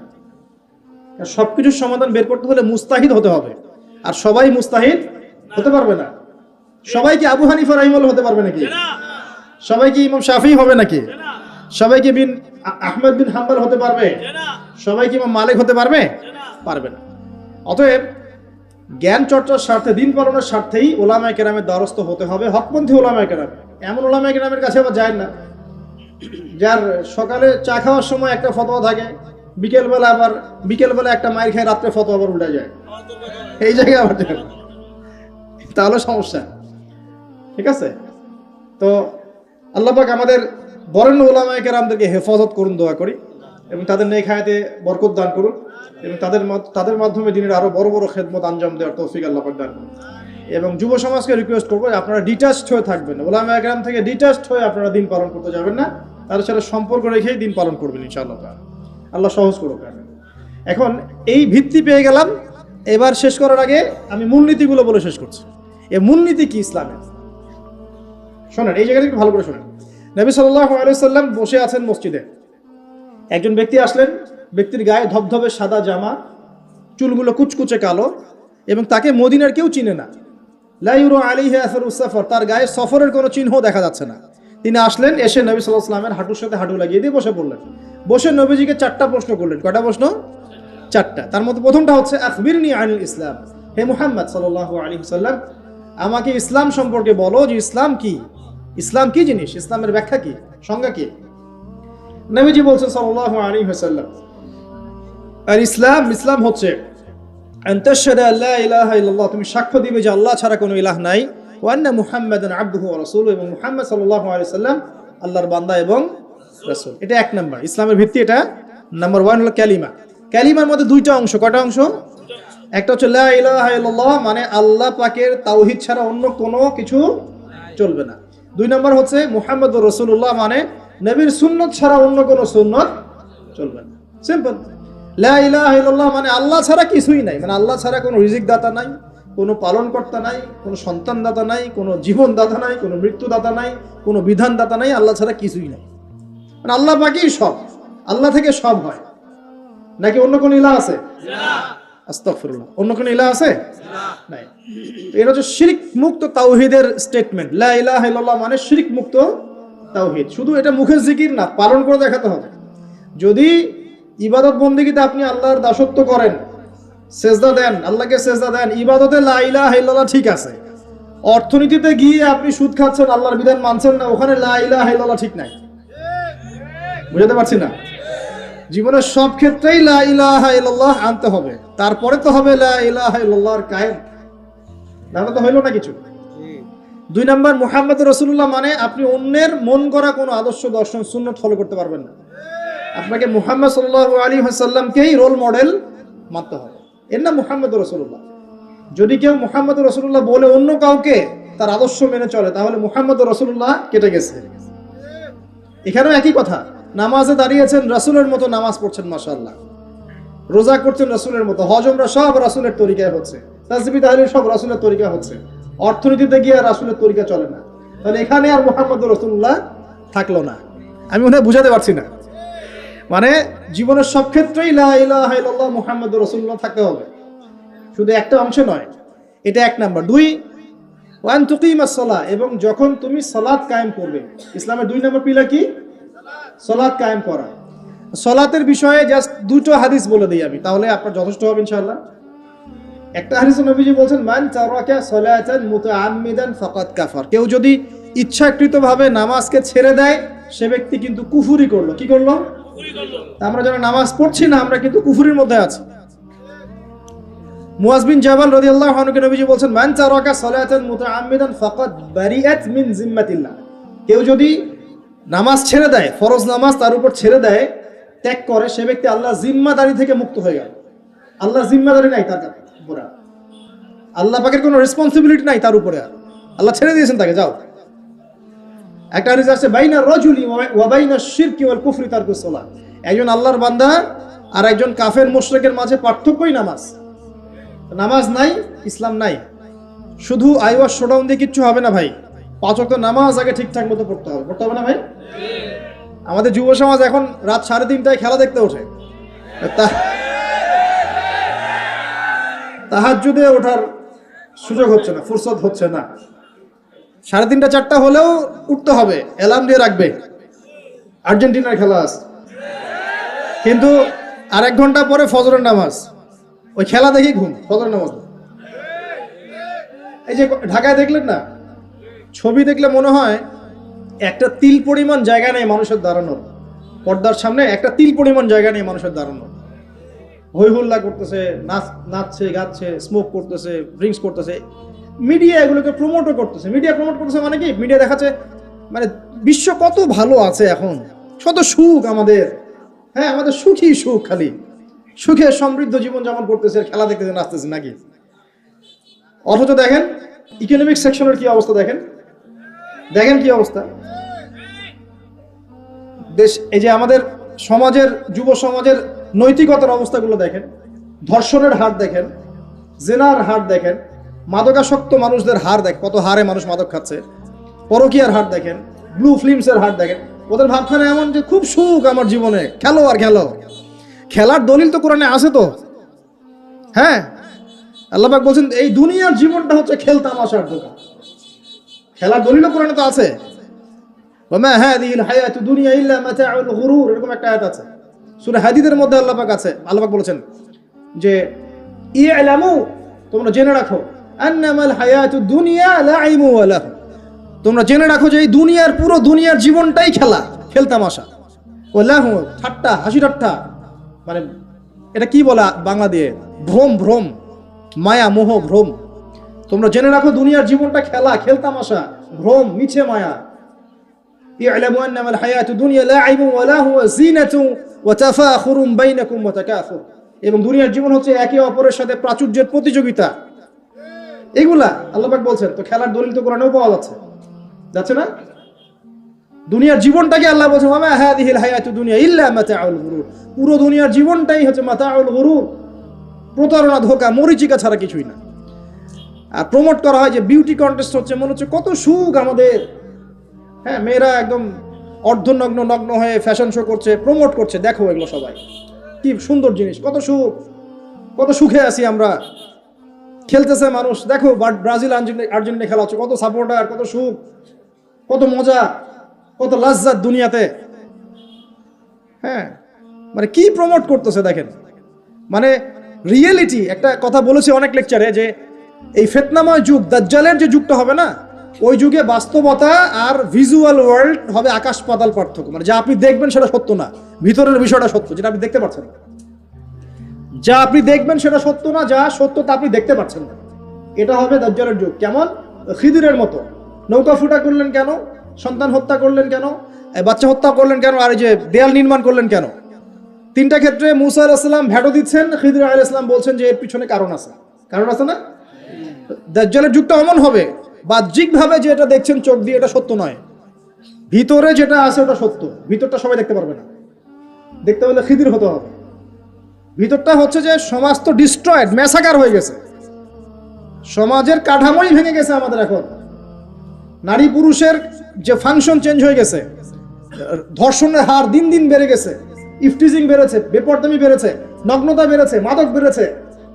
সবকিছুর সমাধান বের করতে হলে মুস্তাহিদ হতে হবে, আর সবাই মুস্তাহিদ হতে পারবে না। সবাই কি আবু হানিফা রাহিমাহুল্লাহ হতে পারবে নাকি? সবাই কি ইমাম শাফি হবে নাকি? সবাই কি আহমদ বিন হাম্বল হতে পারবে? সবাই কি ইমাম মালিক হতে পারবে? পারবে না। অতএব জ্ঞান চর্চার স্বার্থে, দিন পালনের স্বার্থেই ওলামায়ে কেরামের দ্বারস্থ হতে হবে, হকপন্থী ওলামায়ে কেরাম। এমন ওলামায়ে কেরামের কাছে আবার যায় না যার সকালে চা খাওয়ার সময় একটা ফতোয়া থাকে, বিকেলবেলা একটা মাইর খায়, রাত্রে ফতোয়া আবার উল্টা যায়, এই জায়গায় আবার যায় না। তাহলে সমস্যা। ঠিক আছে? তো আল্লাহ পাক আমাদের বরেণ্য ওলামায়ে কেরামদেরকে হেফাজত করুন, দোয়া করি, এবং তাদের নেক হায়াতে বরকত দান করুন, এবং তাদের মাধ্যমে দিনের আরো বড় বড় খেদমত আঞ্জাম দেওয়ার তৌফিক আল্লাহ পাক দান করুন। এবং যুব সমাজকে রিকোয়েস্ট করবো, আপনারা ডিটাচড হয়ে থাকবেন, ওলামায়ে কেরাম থেকে ডিটাচড হয়ে আপনারা দিন পালন করতে যাবেন না, তাদের সাথে সম্পর্ক রেখেই দিন পালন করবেন ইনশাআল্লাহ তাআলা। আল্লাহ সহজ করুক। এখন এই ভিত্তি পেয়ে গেলাম, এবার শেষ করার আগে আমি মূলনীতিগুলো বলে শেষ করছি। এই মূলনীতি কি ইসলামের? শোনেন, এই জায়গাটা একটু ভালো করে শোনেন। নবী সাল্লাল্লাহু আলাইহি সাল্লাম বসে আছেন মসজিদে, একজন ব্যক্তি আসলেন, ব্যক্তির গায়ে ধবধবে সাদা জামা, চুলগুলো কুচকুচে কালো, এবং তাকে মদিনার কেউ চিনে না। লা ইউরা আলাইহি আসারুস সাফর, তার গায়ে সফরের কোনো চিহ্ন দেখা যাচ্ছে না। তিনি আসলেন, এসে নবী সাল্লাল্লাহু আলাইহি ওয়াসাল্লামের হাঁটুর সাথে হাঁটু লাগিয়ে দিয়ে বসে পড়লেন। বসে নবীজিকে 4টা প্রশ্ন করলেন। কয়টা প্রশ্ন? 4টা। তার মধ্যে প্রথমটা হচ্ছে আখবিরনি আনিল ইসলাম, হে মুহাম্মদ সাল্লাল্লাহু আলাইহি ওয়াসাল্লাম, আমাকে ইসলাম সম্পর্কে বলো, যে ইসলাম কি, ইসলাম কি জিনিস, ইসলামের ব্যাখ্যা কি, সংজ্ঞা কি? নবীজি বলছেন সাল্লাল্লাহু আলাইহি ওয়াসাল্লাম, আর ইসলাম হচ্ছে আন তাশহাদা আল্লা ইলাহা ইল্লাল্লাহ, তুমি সাক্ষ্য দিবে যে আল্লাহ ছাড়া কোনো ইলাহ নাই, ওয়া আন্না মুহাম্মাদান আবদুহু ওয়া রাসূলুহু, এবং মুহাম্মদ সাল্লাল্লাহু আলাইহি ওয়াসাল্লাম আল্লাহর বান্দা এবং রাসূল। এটা 1 নাম্বার ইসলামের ভিত্তি। এটা নাম্বার 1 হলো কালিমা। কালিমার মধ্যে 2টা অংশ। কয়টা অংশ? একটা হচ্ছে লা ইলাহা ইল্লাল্লাহ, মানে আল্লাহ পাকের তাওহীদ ছাড়া অন্য কোনো কিছু চলবে না। 2 নাম্বার হচ্ছে মুহাম্মদুর রাসূলুল্লাহ, মানে নবীর সুন্নাত ছাড়া অন্য কোনো সুন্নাত চলবে না। সিম্পল। লা ইলাহা ইল্লাল্লাহ মানে আল্লাহ ছাড়া কিছুই নাই, মানে আল্লাহ ছাড়া কোনো রিজিক দাতা নাই, কোনো পালনকর্তা নাই, কোনো সন্তান দাতা নাই, কোনো জীবন দাতা নাই, কোনো মৃত্যু দাতা নাই, কোনো বিধান দাতা নাই, আল্লাহ ছাড়া কিছুই নাই। মানে আল্লাহ পাকেই সব, আল্লাহ থেকে সব হয়। নাকি অন্য কোনো ইলাহ আছে? আস্তাগফিরুল্লাহ, অন্য কোনো ইলাহ আছে? নাই। এটা হচ্ছে শিরক মুক্ত তাওহীদের স্টেটমেন্ট। লা ইলাহা ইল্লাল্লাহ মানে শিরক মুক্ত তাওহীদ। শুধু এটা মুখের জিকির না, পালন করে দেখাতে হবে। যদি ইবাদত বন্দেগীতে আপনি আল্লাহর দাসত্ব করেন, সেজদা দেন, আল্লাহকে সেজদা দেন, ইবাদতে লা ইলাহা ইল্লাল্লাহ ঠিক আছে, অর্থনীতিতে গিয়ে আপনি সুদ খাচ্ছেন, আল্লাহর বিধান মানছেন না, ওখানে লা ইলাহা ইল্লাল্লাহ ঠিক নাই। বুঝাতে পারছি না? জীবনের সব ক্ষেত্রেই লা ইলাহা ইল্লাল্লাহ আনতে হবে, তারপরে তো হবে লা ইলাহা ইল্লাল্লাহর কায়েম, তাহলে তো হইল না কিছু। 2 নাম্বার মুহাম্মদুর রাসূলুল্লাহ মানে আপনি অন্যের মন করা কোনো আদর্শ, দর্শন, সুন্নাত ফলো করতে পারবেন না। আপনাকে মুহাম্মদ সাল্লাল্লাহু আলাইহি ওয়াসাল্লামকেই রোল মডেল মানতে হবে। এর নাম মুহাম্মদুর রাসূলুল্লাহ। যদি কেউ মুহাম্মদুর রাসূলুল্লাহ বলে অন্য কাউকে তার আদর্শ মেনে চলে, তাহলে মুহাম্মদুর রাসূলুল্লাহ কেটে গেছে। এখানেও একই কথা। নামাজে দাঁড়িয়েছেন, রাসূলের মতো নামাজ পড়ছেন, মাশাআল্লাহ। রোজা করছেন রাসূলের মতো, হজ উমরা সব রাসূলের তরিকায় হচ্ছে, তাসবিহ তাহলিল সব রাসূলের তরিকা হচ্ছে। অর্থনীতিতে গিয়ে রাসূলের তরিকা চলে না, তাহলে এখানে আর মুহাম্মদুর রাসূলুল্লাহ থাকলো না। আমি মনে হয় বুঝাতে পারছি না। মানে জীবনের সব ক্ষেত্রেই লা ইলাহা ইল্লাল্লাহ মুহাম্মদুর রাসূলুল্লাহ থাকতে হবে, শুধু একটা অংশ নয়। এটা 1 নাম্বার। 2 ওয়ান তুকিমাস সালাহ, এবং যখন তুমি সালাত কায়েম করবে। ইসলামের 2 নম্বর পিলার কি? সালাত কায়েম করা। সালাতের বিষয়ে জাস্ট 2টো হাদিস বলে দিই আমি, তাহলে আপনার যথেষ্ট হবে ইনশাআল্লাহ। একটা হাদিসে নবীজি বলেন, মান তারাকা সালাতান মুতাআম্মিদান ফাকাদ কাফার, কেউ যদি ইচ্ছাকৃতভাবে নামাজকে ছেড়ে দেয়, সে ব্যক্তি কিন্তু কুফরি করলো। কি করলো? আমরা যারা নামাজ পড়ছি না, আমরা কিন্তু কুফরির মধ্যে আছি। মুয়াজ বিন জাবাল রাদিয়াল্লাহু আনহু নবীজি বলেন, মান তারাকা সালাতান মুতাআম্মিদান ফাকাদ বারিআত মিন জিম্মাতিল্লাহ, কেউ যদি নামাজ ছেড়ে দেয়, ফরজ নামাজ তার উপর ছেড়ে দেয়, ত্যাগ করে, সে ব্যক্তি আল্লাহর জিম্মাদারি থেকে মুক্ত হয়ে গেল। আল্লাহর জিম্মাদারি নাই তার উপরে, আল্লাহ পাকের কোনো রেসপন্সিবিলিটি নাই তার উপরে, আল্লাহ ছেড়ে দিয়েছেন তাকে, যাও। একটা হাদিস আছে, বাইনা রাজুলি ওয়া বাইনা শিরকি ওয়াল কুফরি তারকুস সালাহ, একজন আল্লাহর বান্দা আর একজন কাফের মুশরিকের মাঝে পার্থক্যই নামাজ। নামাজ নাই, ইসলাম নাই। শুধু আইওয়াস শোডাউন দিয়ে কিচ্ছু হবে না ভাই। 5 ওয়াক্ত নামাজ আগে ঠিকঠাক মতো পড়তে হবে, পড়তে হবে না ভাই? আমাদের যুব সমাজ এখন রাত 3:30টায় খেলা দেখতে ওঠে, তাহাজ্জুদে ওঠার সুযোগ হচ্ছে না, ফুরসত হচ্ছে না। 3:30 4টা হলেও উঠতে হবে, অ্যালার্ম দিয়ে রাখবে, আর্জেন্টিনার খেলা আছে। কিন্তু আর 1 ঘন্টা পরে ফজরের নামাজ, ওই খেলা দেখি ঘুম, ফজরের নামাজ না। এই যে ঢাকায় দেখলেন না, ছবি দেখলে মনে হয় একটা তিল পরিমাণ জায়গা নেই মানুষের দাঁড়ানোর, পর্দার সামনে একটা তিল পরিমাণ জায়গা নেই মানুষের দাঁড়ানোর। হই হুল্লা করতেছে, নাচছে গাচ্ছে, স্মোক করতেছে, ড্রিঙ্কস করতেছে। মিডিয়া এগুলোকে প্রমোটও করতেছে। মিডিয়া প্রমোট করতেছে মানে কি, মিডিয়া দেখাচ্ছে মানে বিশ্ব কত ভালো আছে এখন, কত সুখ আমাদের। হ্যাঁ, আমাদের সুখী সুখ, খালি সুখে সমৃদ্ধ জীবন যাপন করতেছে, খেলা দেখতেছে, নাচতেছে নাকি। অথচ দেখেন ইকোনমিক সেকশনের কি অবস্থা, দেখেন দেখেন কি অবস্থা দেশ। এই যে আমাদের সমাজের, যুব সমাজের নৈতিকতার অবস্থাগুলো দেখেন, ধর্ষণের হার দেখেন, জেনার হার দেখেন, মাদকাসক্ত মানুষদের হার দেখেন, কত হারে মানুষ মাদক খাচ্ছে, পরকীয়ার হার দেখেন, ব্লু ফিল্মসের হার দেখেন। ওদের ভাবখানে এমন যে খুব সুখ আমার জীবনে, খেলো আর খেলো। খেলার দলিল তো কোরআনে আছে তো। হ্যাঁ, আল্লাহ পাক বলছেন এই দুনিয়ার জীবনটা হচ্ছে খেল তামাশার দোকান। খেলার দলিলও কোরআনে তো আছে। ওমা হাদিহিল হায়াতু দুনিয়া ইল্লা মাতাউল গুরুর, এরকম একটা আয়াত আছে সূরা হাদীদের মধ্যে। আল্লাহ পাক আছে, আল্লাহ পাক বলেছেন যে ইলামু, তোমরা জেনে রাখো, আন্নামাল হায়াতু দুনিয়া লাইমু ওয়া লাহু, তোমরা জেনে রাখো যে এই দুনিয়ার, পুরো দুনিয়ার জীবনটাই খেলা, খেল তামাশা। ওয়া লাহু, ঠাট্টা, হাসি ঠাট্টা, মানে এটা কি বলা বাংলা দিয়ে, ভ্রম, ভ্রম, মায়া, মোহ, ভ্রম। তোমরা জেনে রাখো দুনিয়ার জীবনটা খেলা, খেল তামাশা, ভ্রম, মিছে মায়া। ই'লামু আন্নামাল হায়াতু দুনিয়া লাইবুন ওয়া লাহু ওয়া যিনাতু ওয়া তাফাখুরুম বাইনাকুম ওয়া তাকাসুর, এবং দুনিয়ার জীবন হচ্ছে একে অপরের সাথে প্রাচুর্যের প্রতিযোগিতা। এগুলা আল্লাহ পাক বলছেন। তো খেলার দলিল তো কোরআনেও পাওয়া যাচ্ছে না? দুনিয়ার জীবনটাকে আল্লাহ বলছেন ওয়া মা হাদিহিল হায়াতু দুনিয়া ইল্লা মাতাউল গুরুর, পুরো দুনিয়ার জীবনটাই হচ্ছে মাতাউল গুরুর, প্রতারণা, ধোঁকা, মরিচিকা ছাড়া কিছুই না। আর প্রমোট করা হয় যে বিউটি কন্টেস্ট হচ্ছে, মনে হচ্ছে কত সুখ আমাদের। হ্যাঁ, মেয়েরা একদম অর্ধনগ্ন, নগ্ন হয়ে ফ্যাশন শো করছে, প্রমোট করছে, দেখো এগুলো সবাই কি সুন্দর জিনিস, কত সুখ, কত সুখে আছি আমরা। খেলতেছে মানুষ, দেখো ব্রাজিল আর্জেন্টিনা খেলা হচ্ছে, কত সাপোর্টার, কত সুখ, কত মজা, কত লাজ্জাত দুনিয়াতে। হ্যাঁ, মানে কি প্রমোট করতেছে দেখেন। মানে রিয়েলিটি, একটা কথা বলেছি অনেক লেকচারে যে এই ফিতনাময় যুগ, দাজ্জালের যে যুগটা হবে না, ওই যুগে বাস্তবতা আর ভিজুয়াল ওয়ার্ল্ড হবে আকাশ পাতাল পার্থক্য। মানে যা আপনি দেখবেন সেটা সত্য না, ভিতরের বিষয়টা সত্য, যেটা আপনি দেখতে পাচ্ছেন না। যা আপনি দেখবেন সেটা সত্য না, যা সত্য তা আপনি দেখতে পাচ্ছেন না। এটা হবে দাজ্জালের যুগ। কেমন? খিদিরের মতো। নৌকা ফুটা করলেন কেন? সন্তান হত্যা করলেন কেন? বাচ্চা হত্যা করলেন কেন? আর এই যে দেয়াল নির্মাণ করলেন কেন? 3টা ক্ষেত্রে মুসা আলাইহিস সালাম ভেটো দিচ্ছেন, খিদির আলাইহিস সালাম বলছেন যে এর পিছনে কারণ আছে। কারণ আছে না? দাজ্জালের যুগটা এমন হবে, বাহ্যিকভাবে যেটা দেখছেন চোখ দিয়ে এটা সত্য নয়, ভিতরে যেটা আছে ওটা সত্য। ভিতরটা সবাই দেখতে পারবে না, দেখতে হলে খিদির হতে হবে। ভিতরটা হচ্ছে যে সমাজ তো ডিস্ট্রয়েড, ম্যাসাকার হয়ে গেছে, সমাজের কাঠামোই ভেঙে গেছে আমাদের। এখন নারী পুরুষের যে ফাংশন চেঞ্জ হয়ে গেছে, ধর্ষণের হার দিন দিন বেড়ে গেছে, ইফটিজিং বেড়েছে, বেপরদামি বেড়েছে, নগ্নতা বেড়েছে, মাদক বেড়েছে,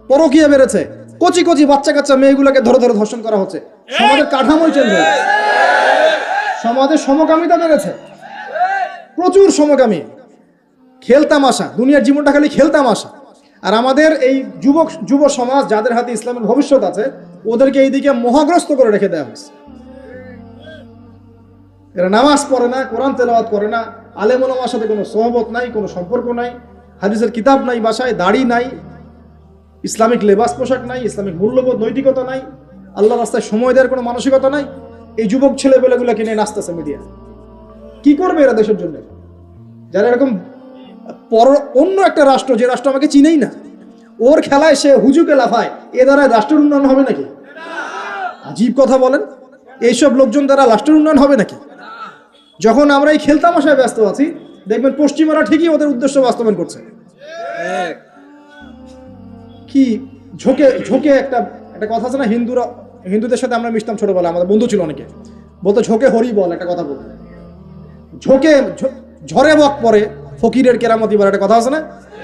পরকীয়া বেড়েছে, কচি কচি বাচ্চা কাচ্চা মেয়েগুলোকে ধরে ধরে ধর্ষণ করা হচ্ছে। সমাজের কাঠামোই চেঞ্জ হয়ে গেছে, সমাজের সমকামিতা বেড়েছে, প্রচুর সমকামী, খেলতামাশা, দুনিয়ার জীবনটা খালি খেলতামাশা। আর আমাদের এই যুব সমাজ, যাদের হাতে ইসলামের ভবিষ্যৎ আছে, ওদেরকে এইদিকে মোহগ্রস্ত করে রেখে দেওয়া হয়েছে। এরা নামাজ পড়ে না, কোরআন তেলাওয়াত করে না, আলেম ওলামার সাথে কোনো সোহবত নাই, কোনো সম্পর্ক নাই, হাদিসের কিতাব নাই বাসায়, দাড়ি নাই, ইসলামিক লেবাস পোশাক নাই, ইসলামিক মূল্যবোধ নৈতিকতা নাই, আল্লাহ রাস্তায় সময় দেওয়ার কোনো মানসিকতা নাই। এই যুবক ছেলেবেলেগুলোকে নিয়ে নাচতেছে মিডিয়া। কি করবে এরা দেশের জন্য? যারা এরকম অন্য একটা রাষ্ট্র, যে রাষ্ট্র আমাকে চিনেই না, ওর খেলায় সে হুজুকে লাফায়, এ দ্বারা রাষ্ট্রের উন্নয়ন হবে নাকি? আজীব কথা বলেন, এইসব লোকজন দ্বারা রাষ্ট্রের উন্নয়ন হবে নাকি? যখন আমরা এই খেলতামাশায় ব্যস্ত আছি, দেখবেন পশ্চিমারা ঠিকই ওদের উদ্দেশ্য বাস্তবায়ন করছে। কি ঝোঁকে ঝোঁকে একটা কথা আছে না, হিন্দুদের সাথে আমরা মিশতাম ছোটবেলা, আমাদের বন্ধু ছিল অনেকে, বলতো ঝোঁকে হরি বল, একটা কথা বলতো, ঝোঁকে ঝরে বক পরে ফকিরের কেরামতি বলে একটা কথা আছে না,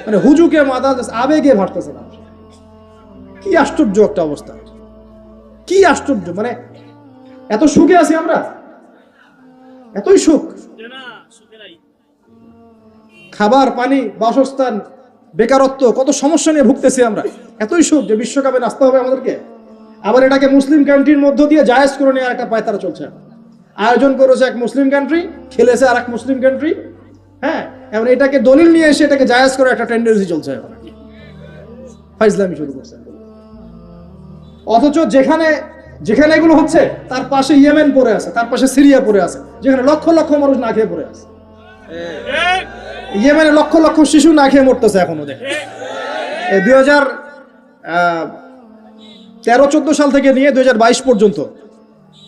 মানে হুজুকে মাথা আবেগে ভাসতেছে না। কি আশ্চর্য একটা অবস্থা, কি আশ্চর্য! মানে এত সুখে আছি আমরা, এতই সুখ, খাবার, পানি, বাসস্থান, বেকারত্ব, কত সমস্যা নিয়ে ভুগতেছি আমরা, এতই সুখ যে বিশ্বকাপে নাচতে হবে আমাদেরকে। আবার এটাকে মুসলিম কান্ট্রির মধ্য দিয়ে জায়েজ করে নেওয়ার একটা পায়তারা চলছে। আয়োজন করেছে এক মুসলিম কান্ট্রি, খেলেছে আর এক মুসলিম কান্ট্রি। হ্যাঁ, এমন এটাকে দলিল নিয়ে এসে এটাকে জায়েজ করে একটা টেন্ডেন্সি চলছে এখন, ফাইজলামি শুরু করছে। অথচ যেখানে যেখানে এগুলো হচ্ছে তার পাশে ইয়েমেন পড়ে আছে, তার পাশে সিরিয়া পড়ে আছে, যেখানে লক্ষ লক্ষ মানুষ না খেয়ে পড়ে আছে। ইয়েমেনে লক্ষ লক্ষ শিশু না খেয়ে মরতেছে এখনো। দেখে 2013-14 সাল থেকে নিয়ে 2022 পর্যন্ত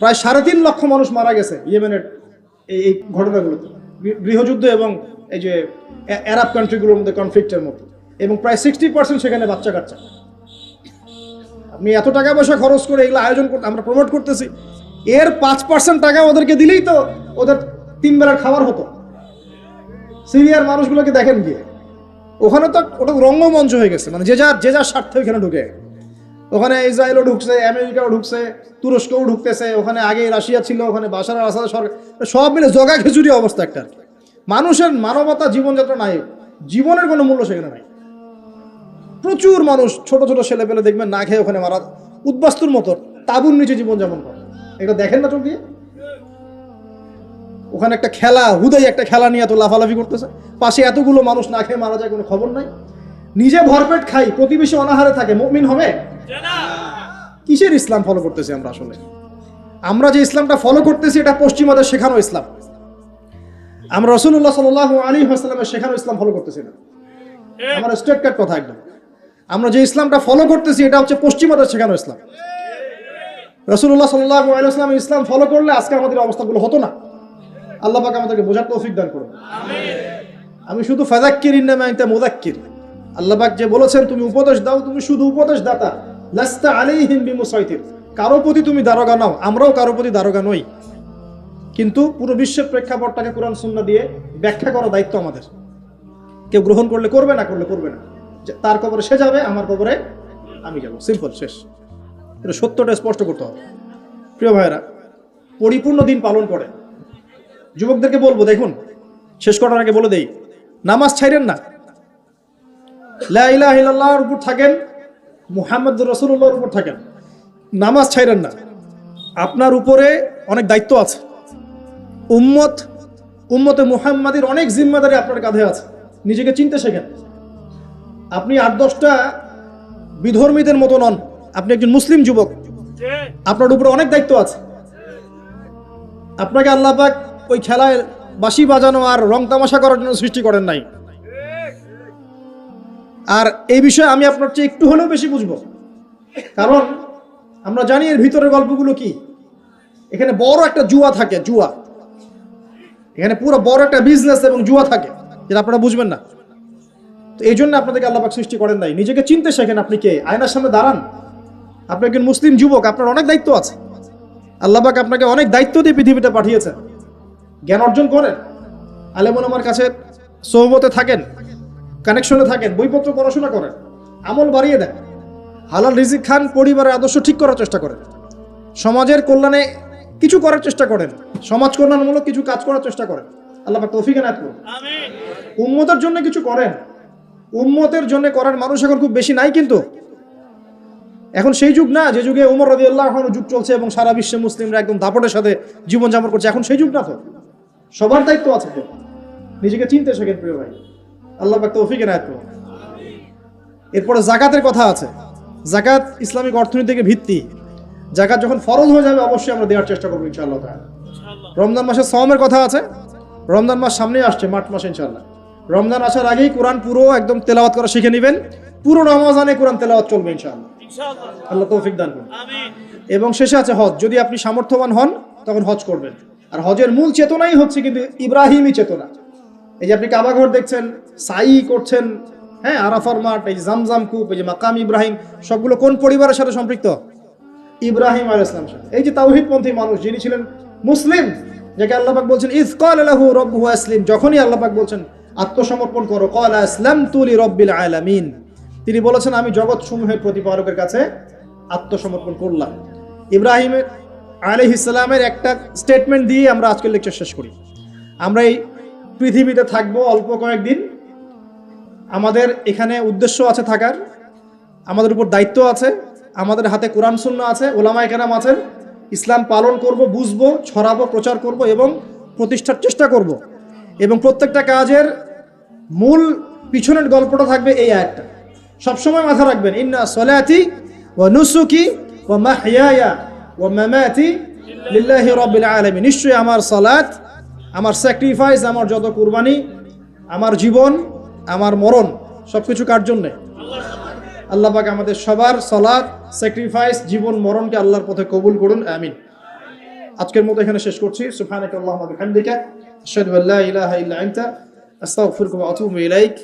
প্রায় 3.5 লক্ষ মানুষ মারা গেছে ইয়েমেনের এই ঘটনাগুলোতে, গৃহযুদ্ধ এবং এই যে আরব কান্ট্রিগুলোর মধ্যে কনফ্লিক্টের মধ্যে, এবং প্রায় 60% সেখানে বাচ্চা কাচ্চা। আপনি এত টাকা পয়সা খরচ করে এগুলো আয়োজন করতে, আমরা প্রমোট করতেছি, এর 5% টাকা ওদেরকে দিলেই তো ওদের 3 বেলার খাবার হতো। সিরিয়ার মানুষগুলোকে দেখেন গিয়ে, ওখানে তো ওটা রঙ্গমঞ্চ হয়ে গেছে, মানে যে যার স্বার্থে ওখানে ঢুকে। ওখানে ইসরায়েলও ঢুকছে, আমেরিকাও ঢুকছে, তুরস্কও ঢুকতেছে, ওখানে আগে রাশিয়া ছিল, ওখানে বাশার আল আসাদ সরকার, সব মিলে জগা খিচুড়ি অবস্থা একটা। মানুষের মানবতা, জীবনযাত্রা নাই, জীবনের কোনো মূল্য সেখানে নাই। প্রচুর মানুষ, ছোট ছোট ছেলে পেলে দেখবেন না খেয়ে ওখানে মারা, উদ্বাস্তুর মতো তাঁবুর নিচে জীবনযাপন করে। এটা দেখেন না চোখ দিয়ে? ওখানে একটা খেলা, হুদাই একটা খেলা নিয়ে এত লাফালাফি করতেছে, পাশে এতগুলো মানুষ না খেয়ে মারা যায়, কোনো খবর নাই। নিজে ভরপেট খাই, প্রতিবেশী অনাহারে থাকে, মুমিন হবে? কিসের ইসলাম ফলো করতেছি আমরা আসলে? আমরা যে ইসলামটা ফলো করতেছি এটা পশ্চিমাদের শেখানো ইসলাম। আমরা রাসূলুল্লাহ সাল্লাল্লাহু আলাইহি ওয়াসাল্লামের শেখানো ইসলাম ফলো করতেছি না। আমার স্ট্রেট কাট কথা একদম। আমরা যে ইসলামটা ফলো করতেছি এটা হচ্ছে পশ্চিমাদের শেখানো ইসলাম। রাসূলুল্লাহ সাল্লাল্লাহু আলাইহি ওয়াসাল্লাম ইসলাম ফলো করলে আজকে আমাদের অবস্থাগুলো হতো না। আল্লাহ পাক আমাদেরকে বোঝার তৌফিক দান করুন। আমি শুধু ফাযাক্কির ইন্নামা আনতা মুযাক্কির, আল্লাহ পাক যে বলেছেন তুমি উপদেশ দাও, তুমি শুধু উপদেশ দাতা, লাস্তা আলাইহিম বিমুসাইতির, কারো প্রতি তুমি দারোগা নাও, আমরাও কারো প্রতি দারোগা নই। কিন্তু পুরো বিশ্বের প্রেক্ষাপটটাকে কোরআন সুন্নাহ দিয়ে ব্যাখ্যা করার দায়িত্ব আমাদের। কেউ গ্রহণ করলে করবে, না করলে করবে না। তার কবরে সে যাবে, আমার কবরে আমি যাব, সিম্পল, শেষ। এটা সত্যটা স্পষ্ট করতে হবে। প্রিয় ভাইয়েরা, পরিপূর্ণ দিন পালন করে যুবকদেরকে বলবো, দেখুন শেষ করার আগে বলে দেই, নামাজ ছাইরেন না, লা ইলাহা ইল্লাল্লাহর উপর থাকেন, মুহাম্মদুর রাসূলুল্লাহর উপর থাকেন, নামাজ ছাইরেন না। আপনার উপরে অনেক দায়িত্ব আছে, উম্মতে মুহাম্মাদির অনেক জিম্মাদারি আপনার কাঁধে আছে। নিজেকে চিনতে শেখেন। আপনি 8-10টা বিধর্মীদের মতো নন, আপনি একজন মুসলিম যুবক, আপনার উপরে অনেক দায়িত্ব আছে। আপনাকে আল্লাহ পাক ওই খেলায় বাঁশি বাজানো আর রং তামাশা করার জন্য সৃষ্টি করেন নাই। আর এই বিষয়ে আমি আপনার চেয়ে একটু হলেও বেশি বুঝবো, কারণ আমরা জানি এর ভিতরের গল্পগুলো কি। এখানে বড় একটা জুয়া থাকে, জুয়া, এখানে পুরো বড় একটা বিজনেস এবং জুয়া থাকে, যেটা আপনারা বুঝবেন না। তো এই জন্য আপনাদেরকে আল্লাহ পাক সৃষ্টি করেন নাই। নিজেকে চিনতে শেখেন, আপনি কে, আয়নার সামনে দাঁড়ান। আপনি একজন মুসলিম যুবক, আপনার অনেক দায়িত্ব আছে। আল্লাহ পাক আপনাকে অনেক দায়িত্ব দিয়ে পৃথিবীতে পাঠিয়েছেন। জ্ঞান অর্জন করেন, আলেম ওলামার কাছে সোহবতে থাকেন, কানেকশনে থাকেন, বইপত্র পড়াশোনা করেন, আমল বাড়িয়ে দেন, হালাল রিজিক খান, পরিবারের আদর্শ ঠিক করার চেষ্টা করেন, সমাজের কল্যাণে কিছু করার চেষ্টা করেন, সমাজ কল্যাণমূলক কিছু কাজ করার চেষ্টা করেন। আল্লাহ পাক তৌফিক এনায়েত করুন। উম্মতের জন্য কিছু করেন। উম্মতের জন্য করার মানুষ এখন খুব বেশি নাই, কিন্তু এখন সেই যুগ না যে যুগে উমর রাদিয়াল্লাহু আনহু যুগ চলছে এবং সারা বিশ্বে মুসলিমরা একদম দাপটের সাথে জীবনযাপন করছে। এখন সেই যুগ না, তো সবার দায়িত্ব আছে। তো নিজেকে চিনতে শেখেন প্রিয় ভাই। আল্লাহ পাক তৌফিক এনায়েত করুন। এরপরে যাকাতের কথা আছে। যাকাত ইসলামিক অর্থনীতির ভিত্তি। যাকাত যখন ফরজ হয়ে যাবে অবশ্যই আমরা দেওয়ার চেষ্টা করবো ইনশাআল্লাহ তাআলা। রমজান মাসে সাওমের কথা আছে। রমজান মাস সামনেই আসছে, মার্চ মাসে ইনশাআল্লাহ। রমজান আসার আগেই কোরআন পুরো একদম তেলাওয়াত করা শিখে নেবেন। পুরো রমজানে কোরআন তেলাওয়াত চলবে ইনশাআল্লাহ। আল্লাহ তৌফিক দান করুন। এবং শেষে আছে হজ। যদি আপনি সামর্থ্যবান হন তখন হজ করবেন। আর হজের মূল চেতনাই হচ্ছে কিন্তু ইব্রাহিমী চেতনা। এই যে আপনি কাবা ঘর দেখছেন, সাই করছেন, হ্যাঁ, আরাফার মাঠ, এই জামজাম কূপ, এই যে মাকাম ইব্রাহিম, সবগুলো কোন পরিবারের সাথে সম্পৃক্ত? ইব্রাহিম আলাইহিস সালাম। এই যে তাওহীদপন্থী মানুষ, যিনি ছিলেন মুসলিম, যাকে আল্লাহ পাক বলছেন ইয ক্বালা লাহু রাব্বুহু আসলিম, যখনই আল্লাহ পাক বলছেন আত্মসমর্পণ করো, ক্বালা আসলামতু লিরাব্বিল আলামিন, তিনি বলেছেন, আমি জগৎ সমূহের প্রতিপালকের কাছে আত্মসমর্পণ করলাম। ইব্রাহিম আলাইহিস সালামের একটা স্টেটমেন্ট দিয়ে আমরা আজকের লেকচার শেষ করি। আমরা এই পৃথিবীতে থাকবো অল্প কয়েকদিন, আমাদের এখানে উদ্দেশ্য আছে থাকার, আমাদের উপর দায়িত্ব আছে, আমাদের হাতে কোরআন সুন্নাহ আছে, ওলামায়ে কেরাম আছেন, ইসলাম পালন করব, বুঝবো, ছড়াবো, প্রচার করব এবং প্রতিষ্ঠার চেষ্টা করব। এবং প্রত্যেকটা কাজের মূল পিছনের গল্পটা থাকবে এই আয়াতটা। সবসময় মাথা রাখবেন, ইন্না সলাতি ওয়া নুসুকি ওয়া মাহইয়ায়া ওয়া মামাতি লিল্লাহি রাব্বিল আলামিন। নিশ্চয়ই আমার সালাত, আমার স্যাক্রিফাইস, আমার যত কুরবানি, আমার জীবন, আমার মরণ সবকিছু কার জন্যে? আল্লাহ পাক আমাদের সবার সালাত, স্যাক্রিফাইস, জীবন মরণকে আল্লাহর পথে কবুল করুন, আমিন। আজকের মতো এখানে শেষ করছি। সুবহানাকাল্লাহুম্মা ওয়া বিহামদিকা আশহাদু আল্লা ইলাহা ইল্লা আনতা আস্তাগফিরুকা ওয়া আতুবু ইলাইক।